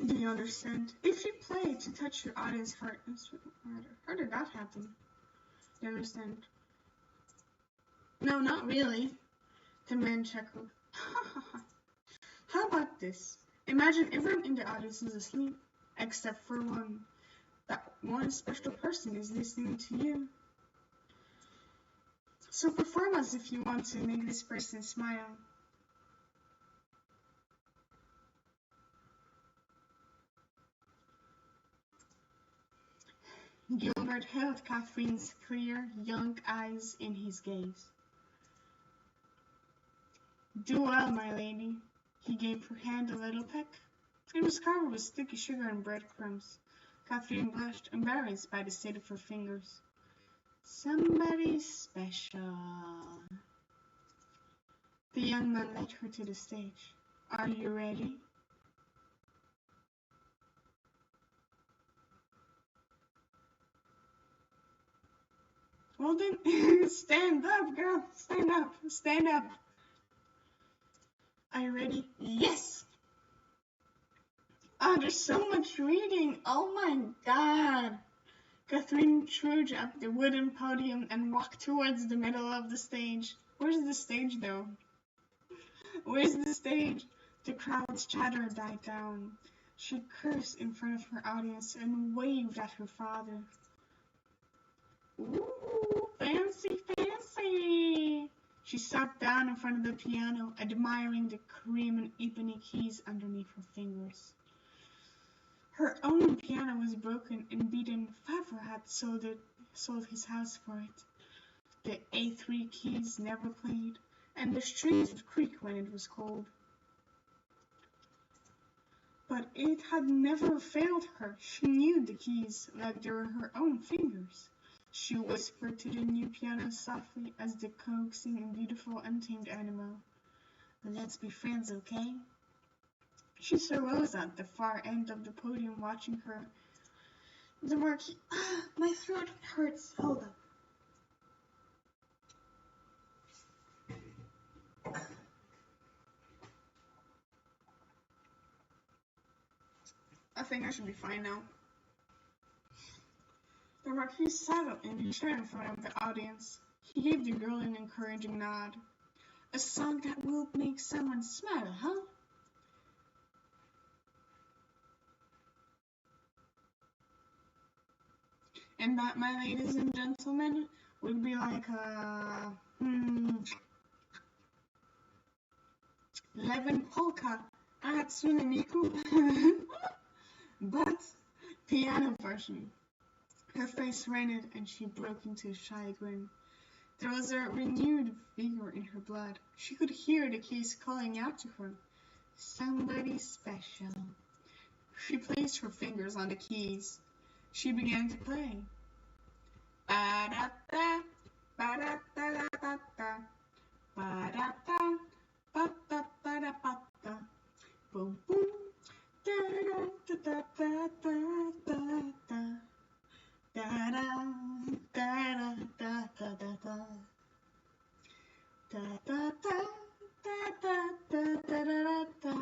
Do you understand? If you play to touch your audience's heart, how did that happen? Do you understand? No, not really. The man chuckled. How about this? Imagine everyone in the audience is asleep, except for one. That one special person is listening to you. So perform as if you want to make this person smile. Gilbert held Catherine's clear, young eyes in his gaze. Do well, my lady. He gave her hand a little peck. It was covered with sticky sugar and breadcrumbs. Catherine blushed, embarrassed by the state of her fingers. Somebody special. The young man led her to the stage. Are you ready? Well then, stand up, girl. Stand up. Stand up. Are you ready? Yes! Oh, there's so much reading. Oh my god. Catherine trudged up the wooden podium and walked towards the middle of the stage. Where's the stage, though? Where's the stage? The crowd's chatter died down. She cursed in front of her audience and waved at her father. Ooh, fancy, fancy! She sat down in front of the piano, admiring the cream and ebony keys underneath her fingers. Her own piano was broken and beaten. Favre had sold his house for it. The A3 keys never played, and the strings would creak when it was cold. But it had never failed her. She knew the keys like they were her own fingers. She whispered to the new piano softly as the coaxing and beautiful untamed animal. Let's be friends, okay? She saw Rosa at the far end of the podium watching her. The Marquis... my throat hurts. Hold up. I think I should be fine now. The Marquis sat up in his chair in front of the audience. He gave the girl an encouraging nod. A song that will make someone smile, huh? And that, my ladies and gentlemen, would be like Levin Polka Hatsune Miku, but piano version. Her face reddened and she broke into a shy grin. There was a renewed vigor in her blood. She could hear the keys calling out to her. Somebody special. She placed her fingers on the keys. She began to play. Ba-da-da, ba-da-da-da-da-da, ba-da-da, ba-da-da-da-da-da, boom boom, da-da-da-da-da-da-da, da-da-da-da-da-da-da, da-da-da-da-da-da-da-da-da,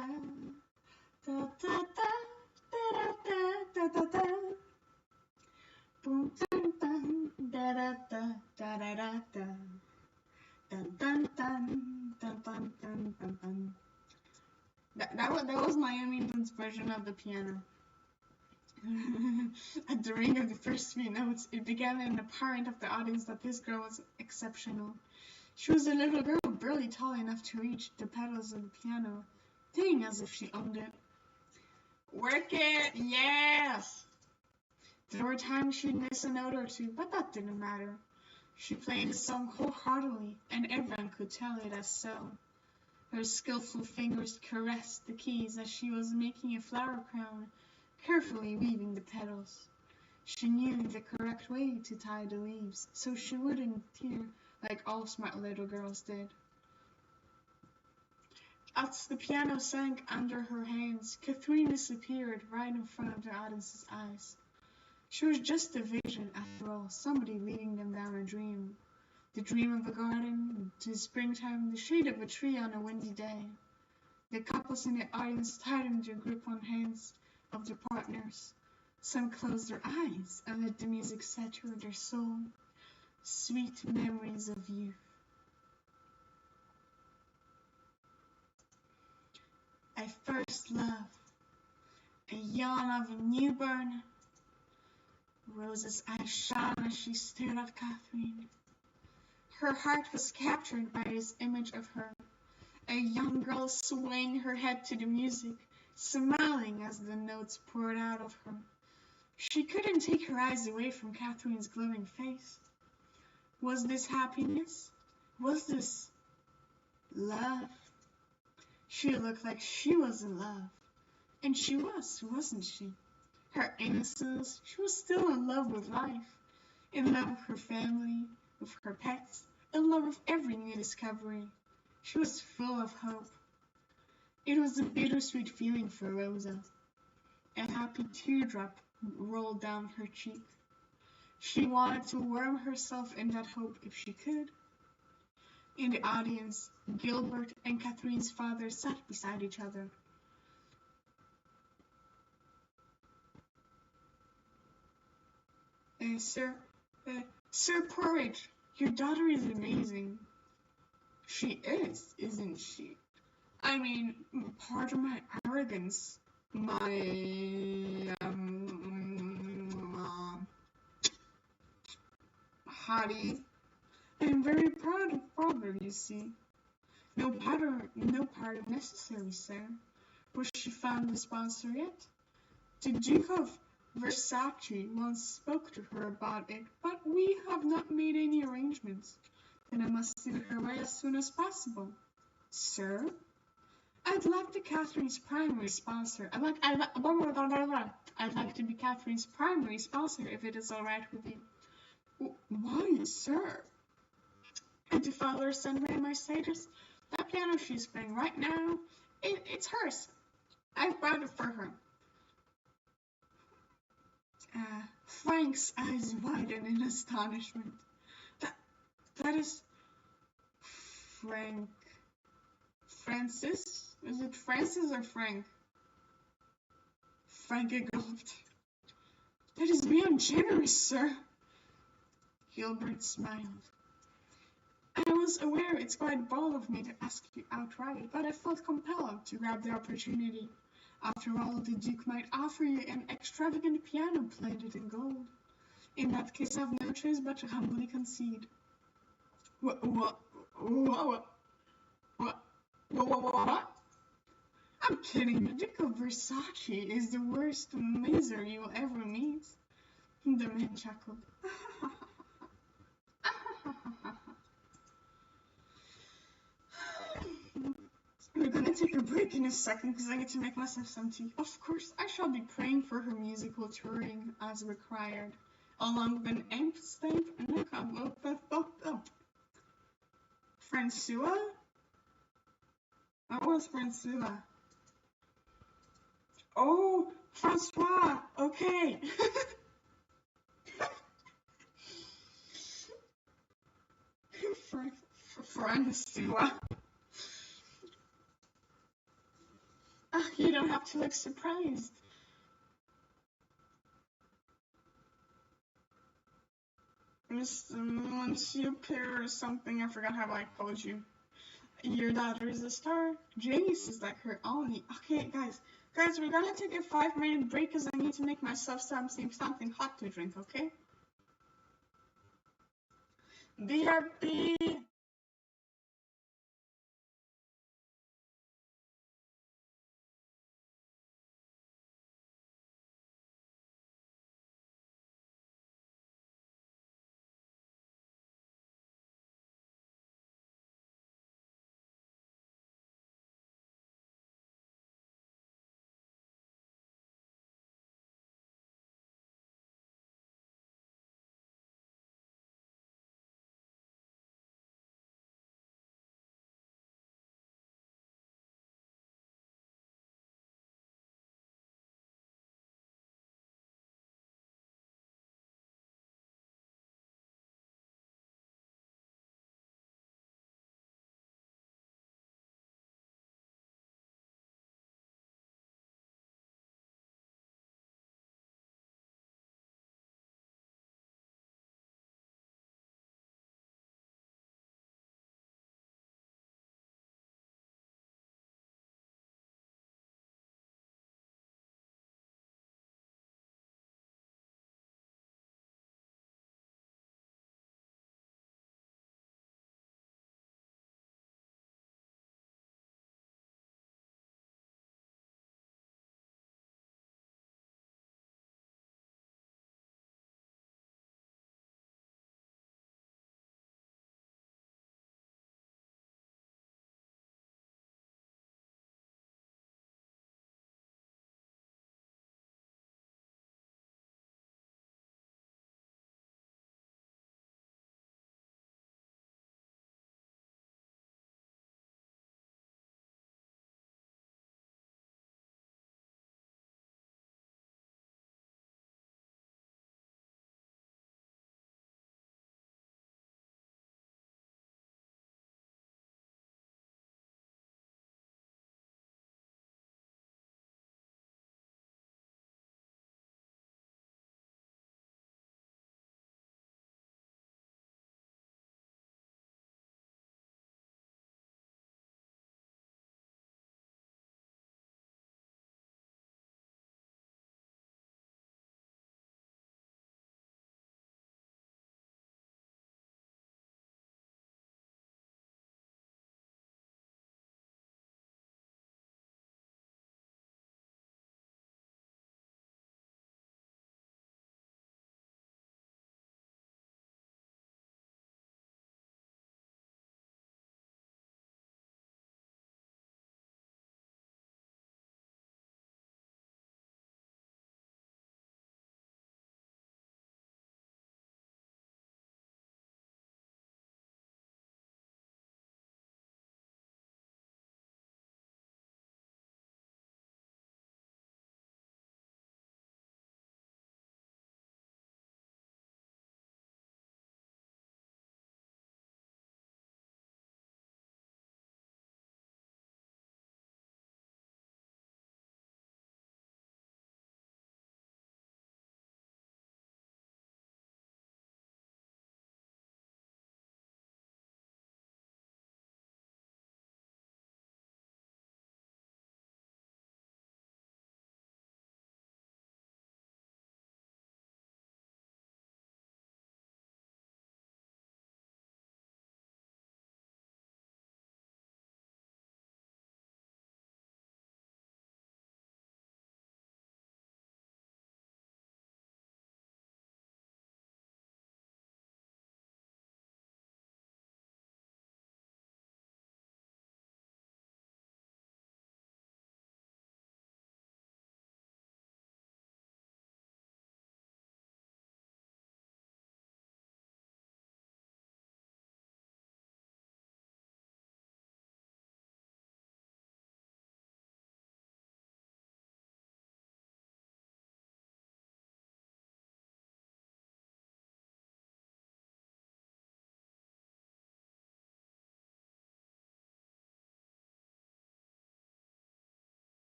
da-da-da-da-da-da-da-da. Boom, dun, dun, da da da da da da da. Dun dun dun dun dun dun dun dun. That was Miami Dude's version of the piano. At the ring of the first three notes, it began an apparent of the audience that this girl was exceptional. She was a little girl barely tall enough to reach the pedals of the piano, playing as if she owned it. Work it, yes! There were times she'd miss a note or two, but that didn't matter. She played the song wholeheartedly, and everyone could tell it as so. Her skillful fingers caressed the keys as she was making a flower crown, carefully weaving the petals. She knew the correct way to tie the leaves, so she wouldn't tear like all smart little girls did. As the piano sank under her hands, Catherine disappeared right in front of the audience's eyes. She was just a vision, after all, somebody leading them down a dream. The dream of a garden, the springtime, the shade of a tree on a windy day. The couples in the audience tightened their grip on hands of their partners. Some closed their eyes and let the music saturate their soul. Sweet memories of youth. A first love, a yawn of a newborn. Rose's eyes shone as she stared at Catherine. Her heart was captured by this image of her, a young girl swaying her head to the music, smiling as the notes poured out of her. She couldn't take her eyes away from Catherine's glowing face. Was this happiness? Was this love? She looked like she was in love. And she was, wasn't she? Her innocence, she was still in love with life, in love with her family, with her pets, in love with every new discovery. She was full of hope. It was a bittersweet feeling for Rosa. A happy teardrop rolled down her cheek. She wanted to warm herself in that hope if she could. In the audience, Gilbert and Catherine's father sat beside each other. Sir Porridge, your daughter is amazing. She is, isn't she? I mean, pardon my arrogance, my, haughty. I'm very proud of father, you see. No pardon necessary, sir. Was she found the sponsor yet? The Duke of Versace once spoke to her about it, but we have not made any arrangements. Then I must send her away as soon as possible. Sir? I'd like to be Catherine's primary sponsor. I'd like to be Catherine's primary sponsor if it is all right with you. Why, sir? And to father send me Mercedes? That piano she's playing right now, it's hers. I bought it for her. Frank's eyes widened in astonishment. That is Frank. Francis? Is it Francis or Frank? Frank gulped. That is beyond generous, sir. Gilbert smiled. I was aware it's quite bold of me to ask you outright, but I felt compelled to grab the opportunity. After all, the Duke might offer you an extravagant piano plated in gold. In that case, I have no choice but to humbly concede. What? I'm kidding. The Duke of Versace is the worst miser you will ever meet. The man chuckled. we're gonna take a break in a second because I need to make myself some tea. Of course, I shall be praying for her musical touring as required, along with an amp stamp and a combo. Francois? What was Francois? Oh, Francois. Okay. Francois. You don't have to look surprised. Monsieur Pierre or something, I forgot how I called you. Your daughter is a star. Jace is like her only. Okay, guys, we're gonna take a 5-minute break because I need to make myself something hot to drink, okay? BRB!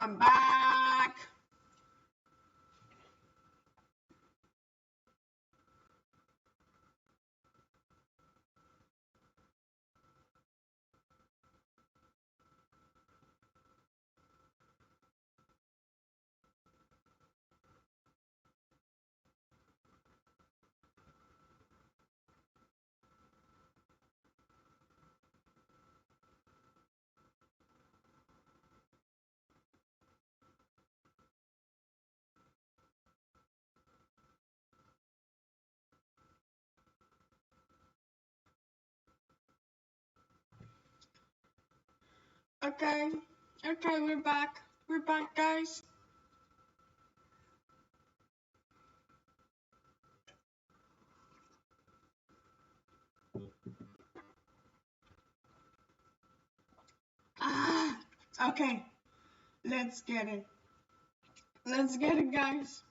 I'm back. Okay, we're back. We're back, guys. Ah, okay, let's get it. Let's get it, guys.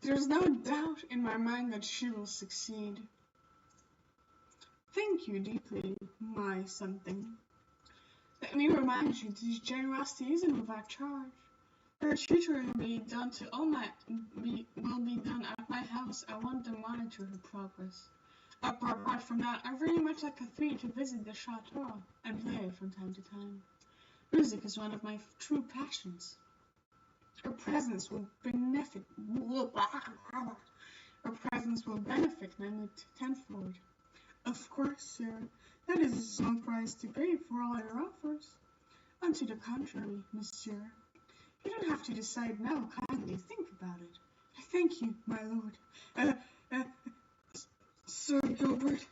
There's no doubt in my mind that she will succeed. Thank you deeply, my something. Let me remind you, this generosity isn't without charge. Her tutoring will be done at my house. I want to monitor her progress. Apart from that, I really much like Catherine to visit the chateau and play from time to time. Music is one of my true passions. Her presence will benefit. Her presence will benefit my mood tenfold. Of course, sir. That is a small price to pay for all your offers. On to the contrary, monsieur. You don't have to decide now. Kindly think about it. I thank you, my lord. Uh, Sir Gilbert.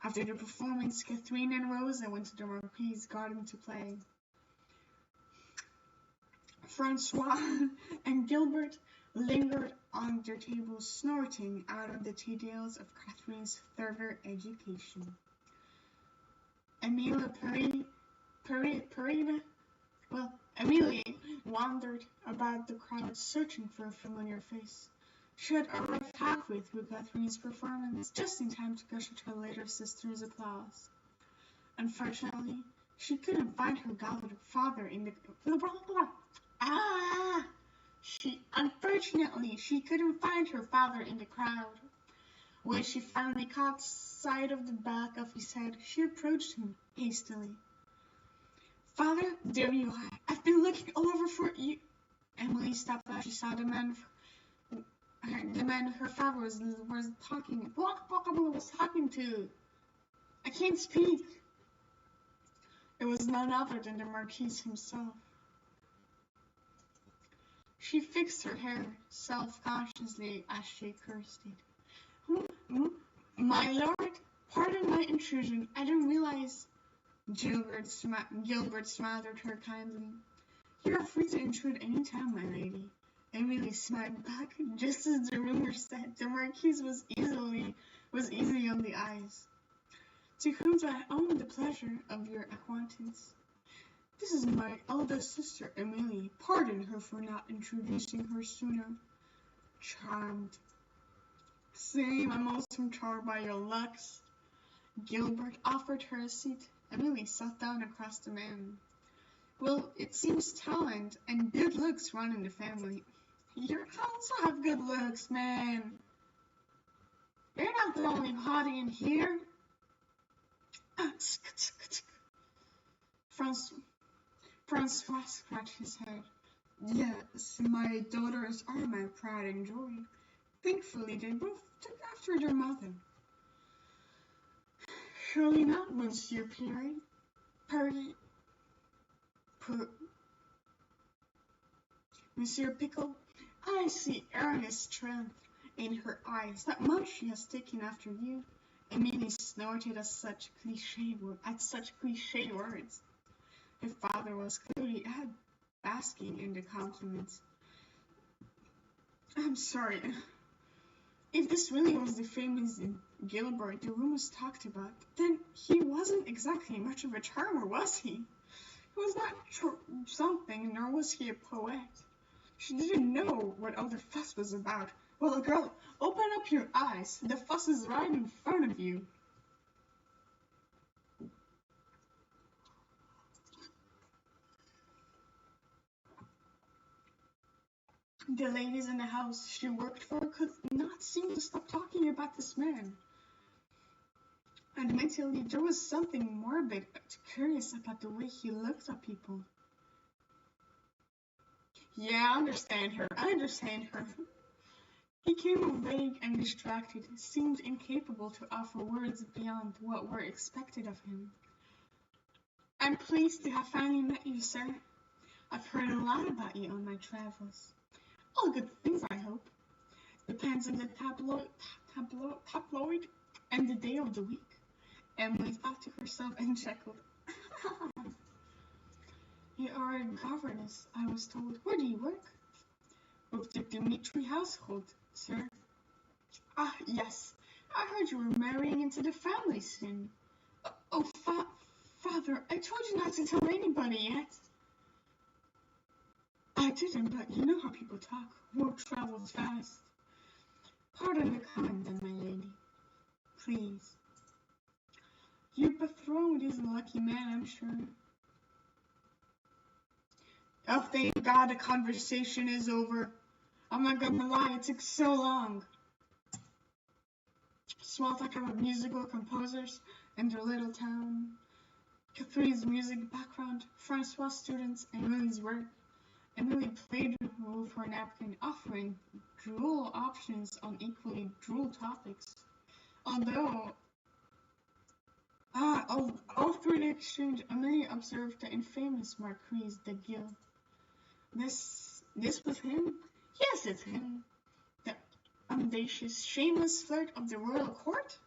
After the performance, Catherine and Rosa went to the Marquis's garden to play. Francois and Gilbert lingered on their tables, snorting out of the details of Catherine's further education. Amelia wandered about the crowd, searching for a familiar face. She had arrived halfway through Catherine's performance, just in time to gush at her later sister's applause. Unfortunately, she couldn't find her gallant father in the she couldn't find her father in the crowd. When she finally caught sight of the back of his head, she approached him hastily. Father, there you are. I've been looking all over for you. Emily stopped as she saw the man her father was talking to. I can't speak. It was none other than the Marquis himself. She fixed her hair self-consciously as she cursed it. My lord, pardon my intrusion. I didn't realize. Gilbert smiled at her kindly. You are free to intrude any time, my lady. Emily smiled back, just as the rumor said. The Marquis was easy on the eyes. To whom do I owe the pleasure of your acquaintance? This is my eldest sister, Emily. Pardon her for not introducing her sooner. Charmed. Same, I'm also charmed by your looks. Gilbert offered her a seat. Emily sat down across the man. Well, it seems talent and good looks run in the family. You also have good looks, man. You're not the only hottie in here. Francois scratched his head. Yes, my daughters are my pride and joy. Thankfully, they both took after their mother. Surely not, Monsieur Monsieur Pickle. I see earnest strength in her eyes. Not much she has taken after you. Emily snorted at such cliche words. Her father was clearly basking in the compliments. I'm sorry. If this really was the famous Gilbert the rumors talked about, then he wasn't exactly much of a charmer, was he? He was not something, nor was he a poet. She didn't know what all the fuss was about. Well, girl, open up your eyes. The fuss is right in front of you. The ladies in the house she worked for could not seem to stop talking about this man. Admittedly, there was something morbid, curious about the way he looked at people. Yeah, I understand her. He came vague and distracted, seemed incapable to offer words beyond what were expected of him. I'm pleased to have finally met you, sir. I've heard a lot about you on my travels. All good things, I hope. Depends on the tabloid and the day of the week. Emily thought to herself and chuckled. You are a governess, I was told. Where do you work? With the Dmitri household, sir. Ah, yes. I heard you were marrying into the family soon. Oh, Father, I told you not to tell anybody yet. I didn't, but you know how people talk. Word travels fast. Pardon the comment, then, my lady. Please. Your betrothed is a lucky man, I'm sure. Oh, thank God the conversation is over. I'm not gonna lie, it took so long. Small talk about musical composers and their little town. Catherine's music background, Francois' students, and Emily's work. Emily played with her napkin, offering droll options on equally droll topics. Although, all through the exchange, Emily observed the infamous Marquise de Gill. This was him? Yes, it's him. The audacious, shameless flirt of the royal court?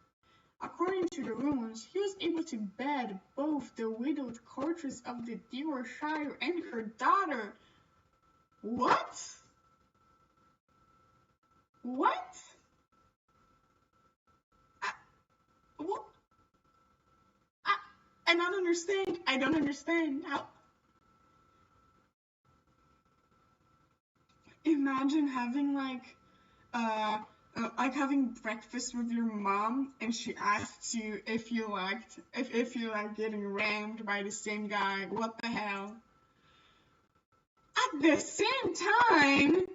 According to the rumors, he was able to bed both the widowed courtress of the Devonshire and her daughter. What? What? What? I don't understand. I don't understand how. Imagine having like having breakfast with your mom, and she asks you if you like getting rammed by the same guy. What the hell? At the same time.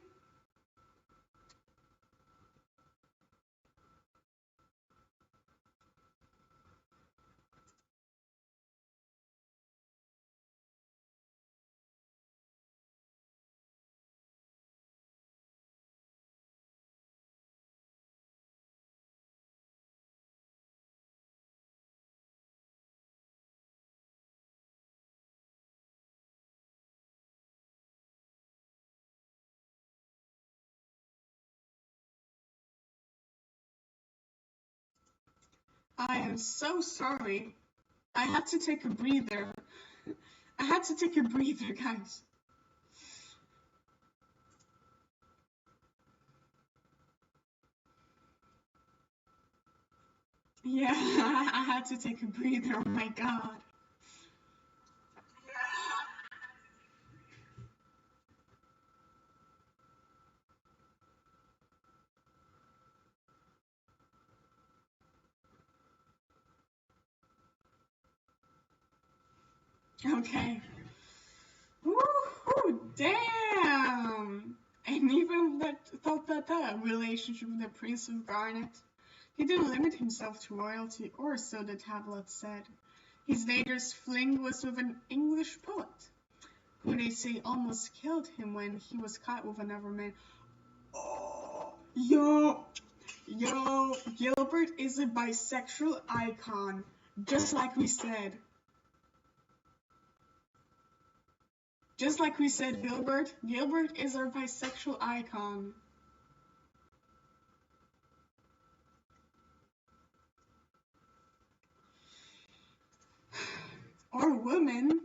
I am so sorry. I had to take a breather. Guys. Yeah, I had to take a breather. Oh my God. Okay. Woo, damn! And even thought that the relationship with the Prince of Garnet, he didn't limit himself to royalty, or so the tablet said. His latest fling was with an English poet, who they say almost killed him when he was caught with another man. Oh, yo, Gilbert is a bisexual icon, just like we said. Just like we said, Gilbert is our bisexual icon. Or women.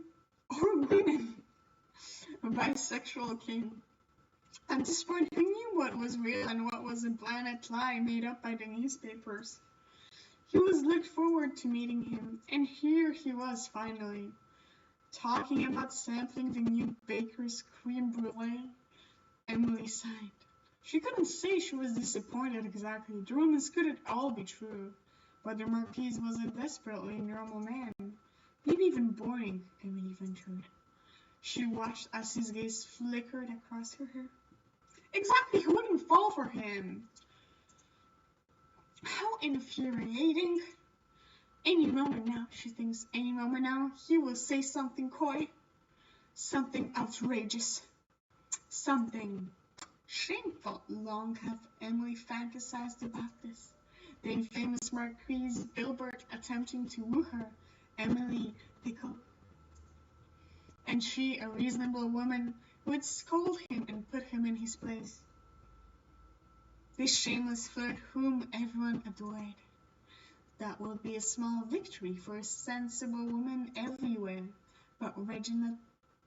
A bisexual king. At this point, who knew what was real and what was a planet lie made up by the newspapers? He was looked forward to meeting him, and here he was finally, talking about sampling the new baker's creme brulee. Emily sighed. She couldn't say she was disappointed exactly. The rumors couldn't all be true. But the Marquis was a desperately normal man. Maybe even boring, Emily ventured. She watched as his gaze flickered across her hair. Exactly, who wouldn't fall for him? How infuriating. Any moment now, she thinks, any moment now, he will say something coy, something outrageous, something shameful. Long have Emily fantasized about this. The infamous Marquise Bilbert attempting to woo her, Emily Pickle. And she, a reasonable woman, would scold him and put him in his place. This shameless flirt whom everyone adored. That will be a small victory for a sensible woman everywhere. But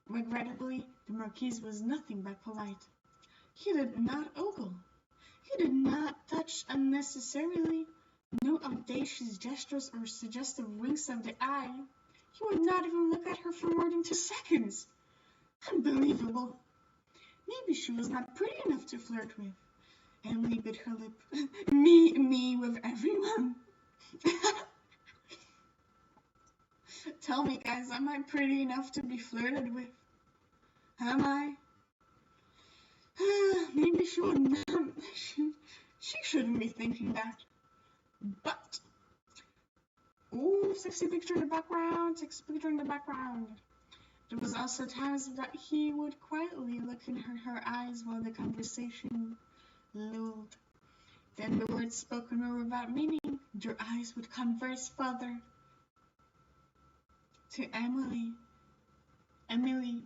regrettably, the Marquise was nothing but polite. He did not ogle. He did not touch unnecessarily. No audacious gestures or suggestive winks of the eye. He would not even look at her for more than 2 seconds. Unbelievable. Maybe she was not pretty enough to flirt with. Emily bit her lip. Me with everyone. Tell me, guys, am I pretty enough to be flirted with? Am I? Maybe she would not. She shouldn't be thinking that. But, ooh, sexy picture in the background, sexy picture in the background. There was also times that he would quietly look in her eyes while the conversation lulled. Then the words spoken were without meaning. Their eyes would converse further. To Emily,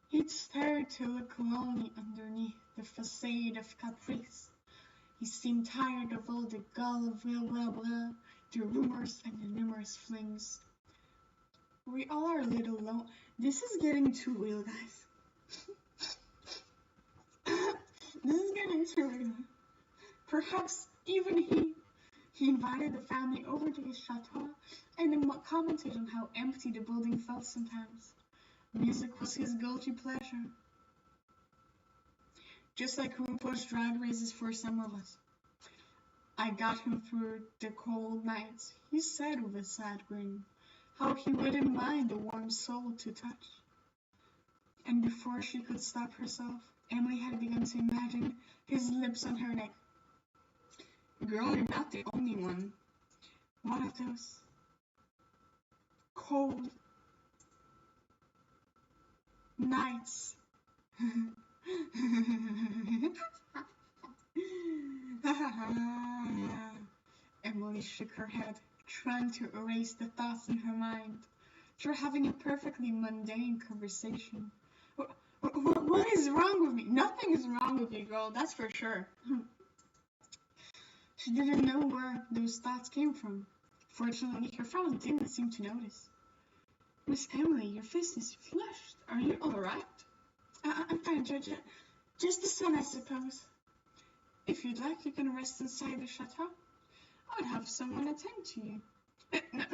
he'd stared to look lonely underneath the facade of caprice. He seemed tired of all the gull blah blah blah, the rumors and the numerous flings. We all are a little low. This is getting too real, guys. This is getting too real. Perhaps even he invited the family over to his chateau and then commented on how empty the building felt sometimes. Music was his guilty pleasure. Just like RuPaul's Drag Races for some of us. I got him through the cold nights, he said with a sad grin, how he wouldn't mind a warm soul to touch. And before she could stop herself, Emily had begun to imagine his lips on her neck. Girl, you're not the only one. One of those cold nights. Emily shook her head, trying to erase the thoughts in her mind. They were having a perfectly mundane conversation. What is wrong with me? Nothing is wrong with you, girl, that's for sure. She didn't know where those thoughts came from. Fortunately, her father didn't seem to notice. Miss Emily, your face is flushed. Are you all right? I'm fine, Judge. Just the sun, I suppose. If you'd like, you can rest inside the chateau. I'd have someone attend to you.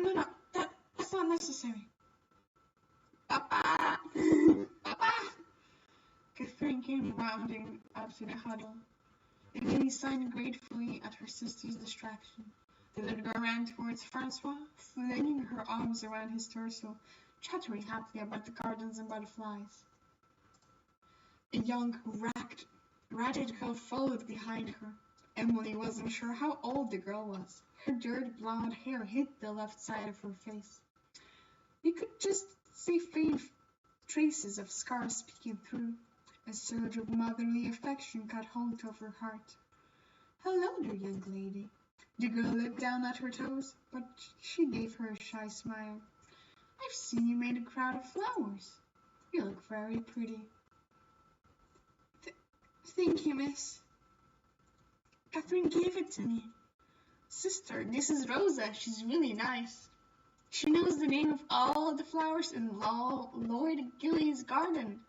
No, that's not necessary. Papa! Papa! Catherine came rounding up to the huddle. Emily sighed gratefully at her sister's distraction. The little girl ran towards Francois, flinging her arms around his torso, chattering happily about the gardens and butterflies. A young, ragged girl followed behind her. Emily wasn't sure how old the girl was. Her dirty blonde hair hid the left side of her face. You could just see faint traces of scars peeking through. A surge of motherly affection caught hold of her heart. Hello there, young lady. The girl looked down at her toes, but she gave her a shy smile. I've seen you made a crowd of flowers. You look very pretty. Thank you, miss. Catherine gave it to me. Sister, this is Rosa. She's really nice. She knows the name of all the flowers in Lord Gilly's garden.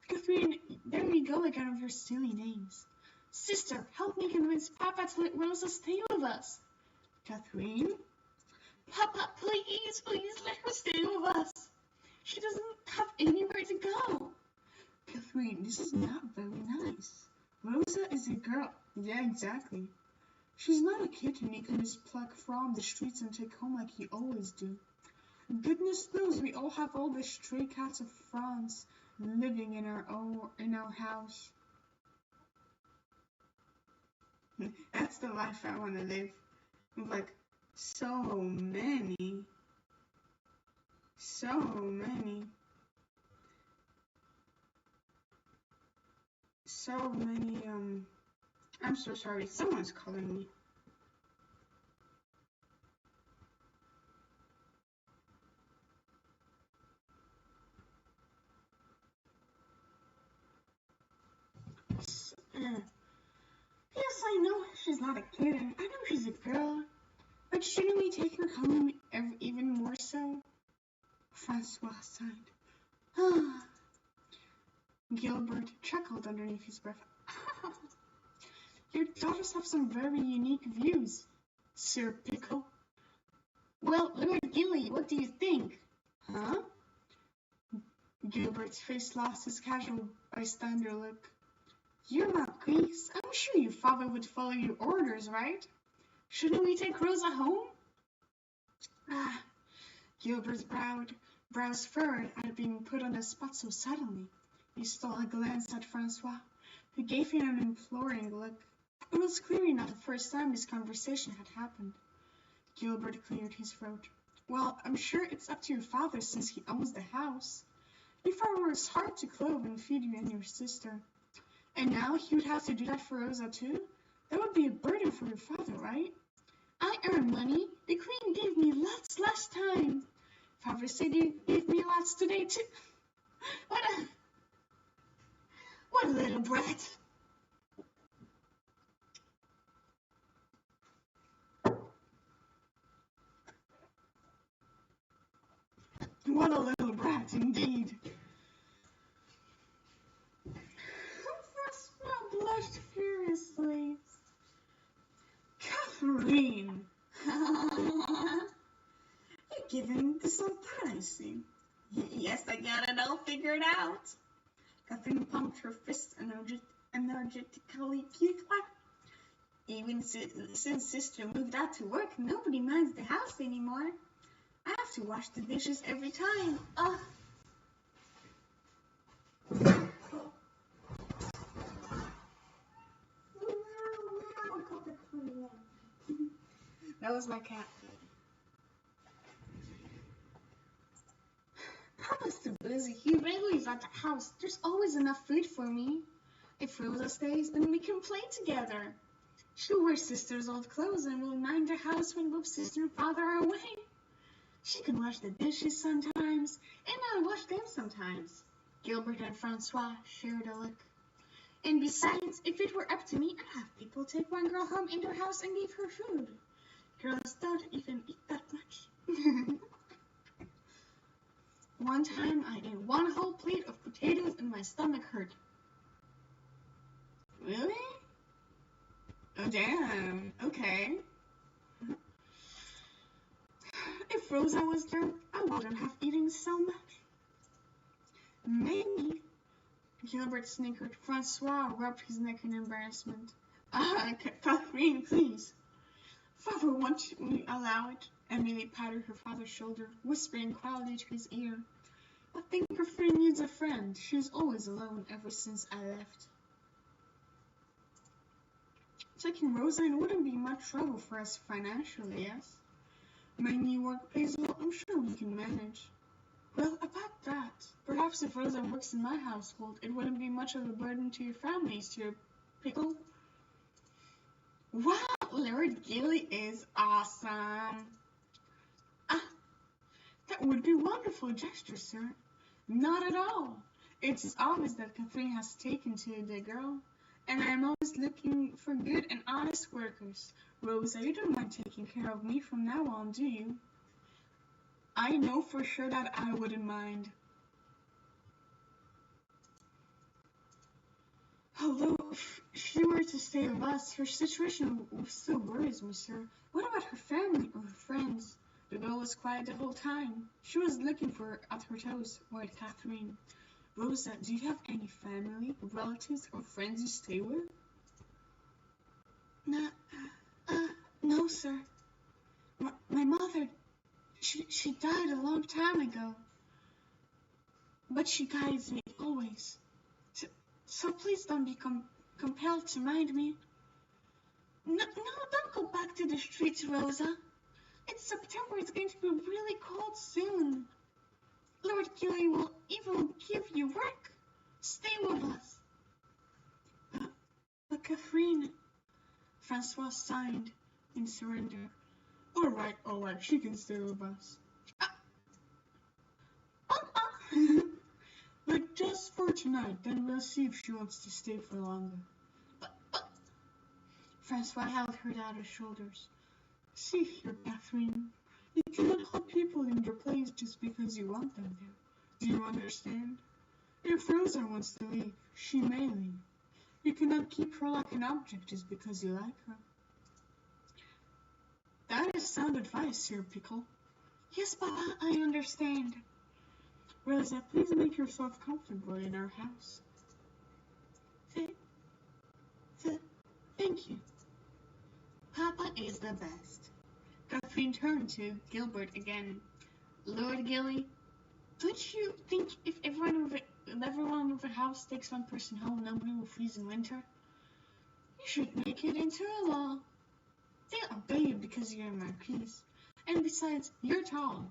Catherine, there we go again with your silly names. Sister, help me convince Papa to let Rosa stay with us. Catherine? Papa, please let her stay with us. She doesn't have anywhere to go. Catherine, this is not very nice. Rosa is a girl. Yeah, exactly. She's not a kitten you can just pluck from the streets and take home like you always do. Goodness knows we all have all the stray cats of France living in our house. That's the life I want to live. Like, so many, so many, so many, I'm so sorry, someone's calling me. Yes, I know she's not a kid, and I know she's a girl, but shouldn't we take her home even more so? Francois sighed. Ah, Gilbert chuckled underneath his breath. Your daughters have some very unique views, Sir Pickle. Well, Lord Gilly, what do you think? Huh? Gilbert's face lost his casual bystander look. You're not Greece. I'm sure your father would follow your orders, right? Shouldn't we take Rosa home? Ah, Gilbert's brows furrowed at being put on the spot so suddenly. He stole a glance at Francois, who gave him an imploring look. It was clearly not the first time this conversation had happened. Gilbert cleared his throat. Well, I'm sure it's up to your father since he owns the house. Your father works hard to clothe and feed you and your sister. And now he would have to do that for Rosa too? That would be a burden for your father, right? I earn money. The queen gave me lots last time. Father said you gave me lots today too. What a little brat. What a little brat indeed. Francois blushed furiously. Catherine! You're giving this some thought, I see. Yes, I got it all figured out. Catherine pumped her fist energetically. Even since sister moved out to work, nobody minds the house anymore. I have to wash the dishes every time. That was my cat. Papa's too busy. He rarely is at the house. There's always enough food for me. If Rosa stays, then we can play together. She'll wear sister's old clothes and will mind the house when both sister and father are away. She can wash the dishes sometimes, and I'll wash them sometimes. Gilbert and Francois shared a look. And besides, if it were up to me, I'd have people take one girl home in their house and give her food. Girls don't even eat that much. One time, I ate one whole plate of potatoes and my stomach hurt. Really? Oh, damn. Okay. If Rosa was there, I wouldn't have eaten so much. Maybe. Gilbert snickered. Francois rubbed his neck in embarrassment. Catherine, please. Father, won't you allow it? Emily patted her father's shoulder, whispering quietly to his ear. I think Catherine needs a friend. She's always alone ever since I left. Taking Rosa in wouldn't be much trouble for us financially, yes? My new work pays well. I'm sure we can manage. Well, about that, perhaps if Rosa works in my household, it wouldn't be much of a burden to your family, Sir Pickle. Wow, Lord Gilly is awesome. That would be a wonderful gesture, sir. Not at all. It's obvious that Catherine has taken to the girl, and I'm always looking for good and honest workers. Rosa, you don't mind taking care of me from now on, do you? I know for sure that I wouldn't mind. Although, if she were to stay with us, her situation still worries me, sir. What about her family or her friends? The girl was quiet the whole time. She was looking for her at her toes, worried Catherine. Rosa, do you have any family, relatives, or friends you stay with? No, sir. My mother, she died a long time ago. But she guides me always. So please don't be compelled to mind me. No, don't go back to the streets, Rosa. It's September. It's going to be really cold soon. Lord Gilly will even give you work. Stay with us. But Catherine, Francois signed in surrender. All right, she can stay with us. But just for tonight, then we'll see if she wants to stay for longer. But Francois held her to his shoulders. See here, Catherine, you cannot hold people in your place just because you want them there. Do you understand? If Rosa wants to leave, she may leave. You cannot keep her like an object just because you like her. That is sound advice, Sir Pickle. Yes, Papa, I understand. Rosa, please make yourself comfortable in our house. Thank you. Papa is the best. Catherine turned to Gilbert again. Lord Gilly, don't you think if everyone with a house takes one person home, nobody will freeze in winter? You should make it into a law. They'll obey you because you're a marquise. And besides, you're tall.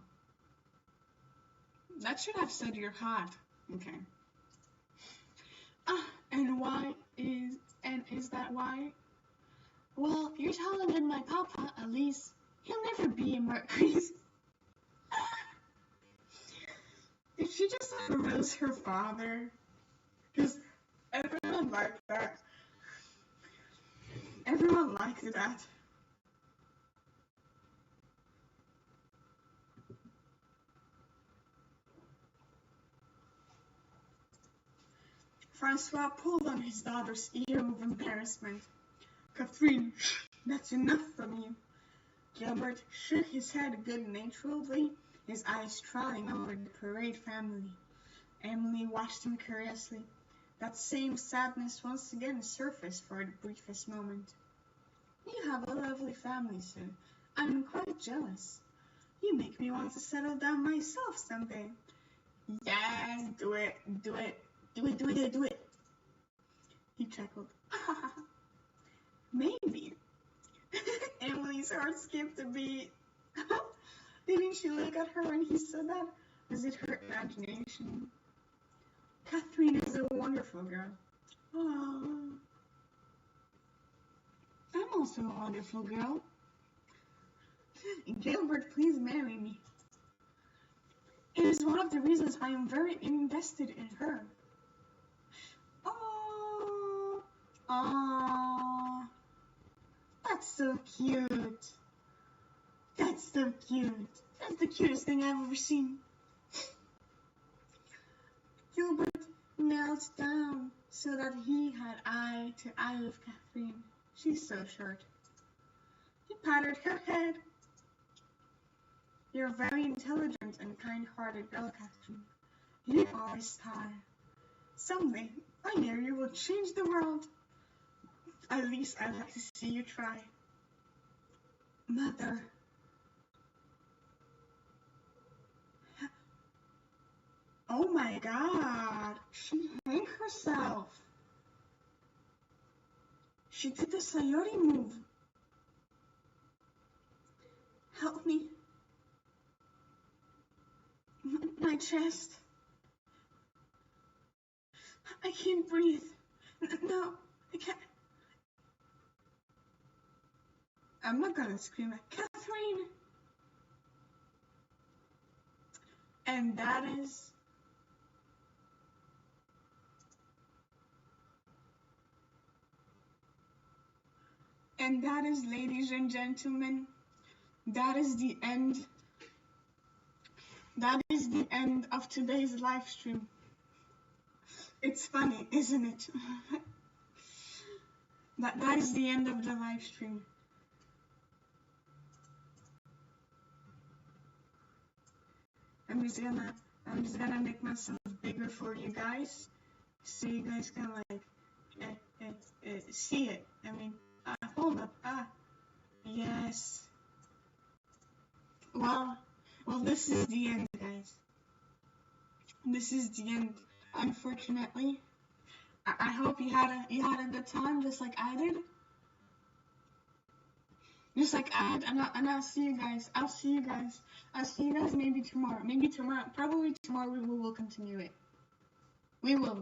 That should have said you're hot. Okay. Is that why? Well, you're taller than my papa, at least. He'll never be a marquise. Did she just roast her father? Because everyone liked that. Everyone liked that. Francois pulled on his daughter's ear with embarrassment. Catherine, that's enough from you. Gilbert shook his head good-naturedly, his eyes trailing over the parade family. Emily watched him curiously. That same sadness once again surfaced for the briefest moment. You have a lovely family, sir. I'm quite jealous. You make me want to settle down myself someday. Yes, do it. He chuckled. Maybe. Emily's heart skipped a beat. Didn't she look at her when he said that? Was it her imagination? Catherine is a wonderful girl. Oh. I'm also a wonderful girl. Gilbert, please marry me. It is one of the reasons I am very invested in her. Oh, that's so cute. That's the cutest thing I've ever seen. Gilbert knelt down so that he had eye to eye with Catherine. She's so short. He patted her head. You're a very intelligent and kind-hearted girl, Catherine. You always tire. Someday, I know you will change the world. At least I'd like to see you try. Mother. Oh my God, she hanged herself. She did the Sayori move. Help me. My chest. I can't breathe. No, I can't. I'm not gonna scream at Catherine. And that is, ladies and gentlemen, that is the end. That is the end of today's live stream. It's funny, isn't it? that is the end of the live stream. I'm just gonna make myself bigger for you guys, so you guys can like see it. I mean, hold up. Yes. Well, this is the end, guys. This is the end. Unfortunately, I hope you had a good time, just like I did. Just like and I'll see you guys. I'll see you guys. I'll see you guys maybe tomorrow. Maybe tomorrow. Probably tomorrow we will continue it. We will.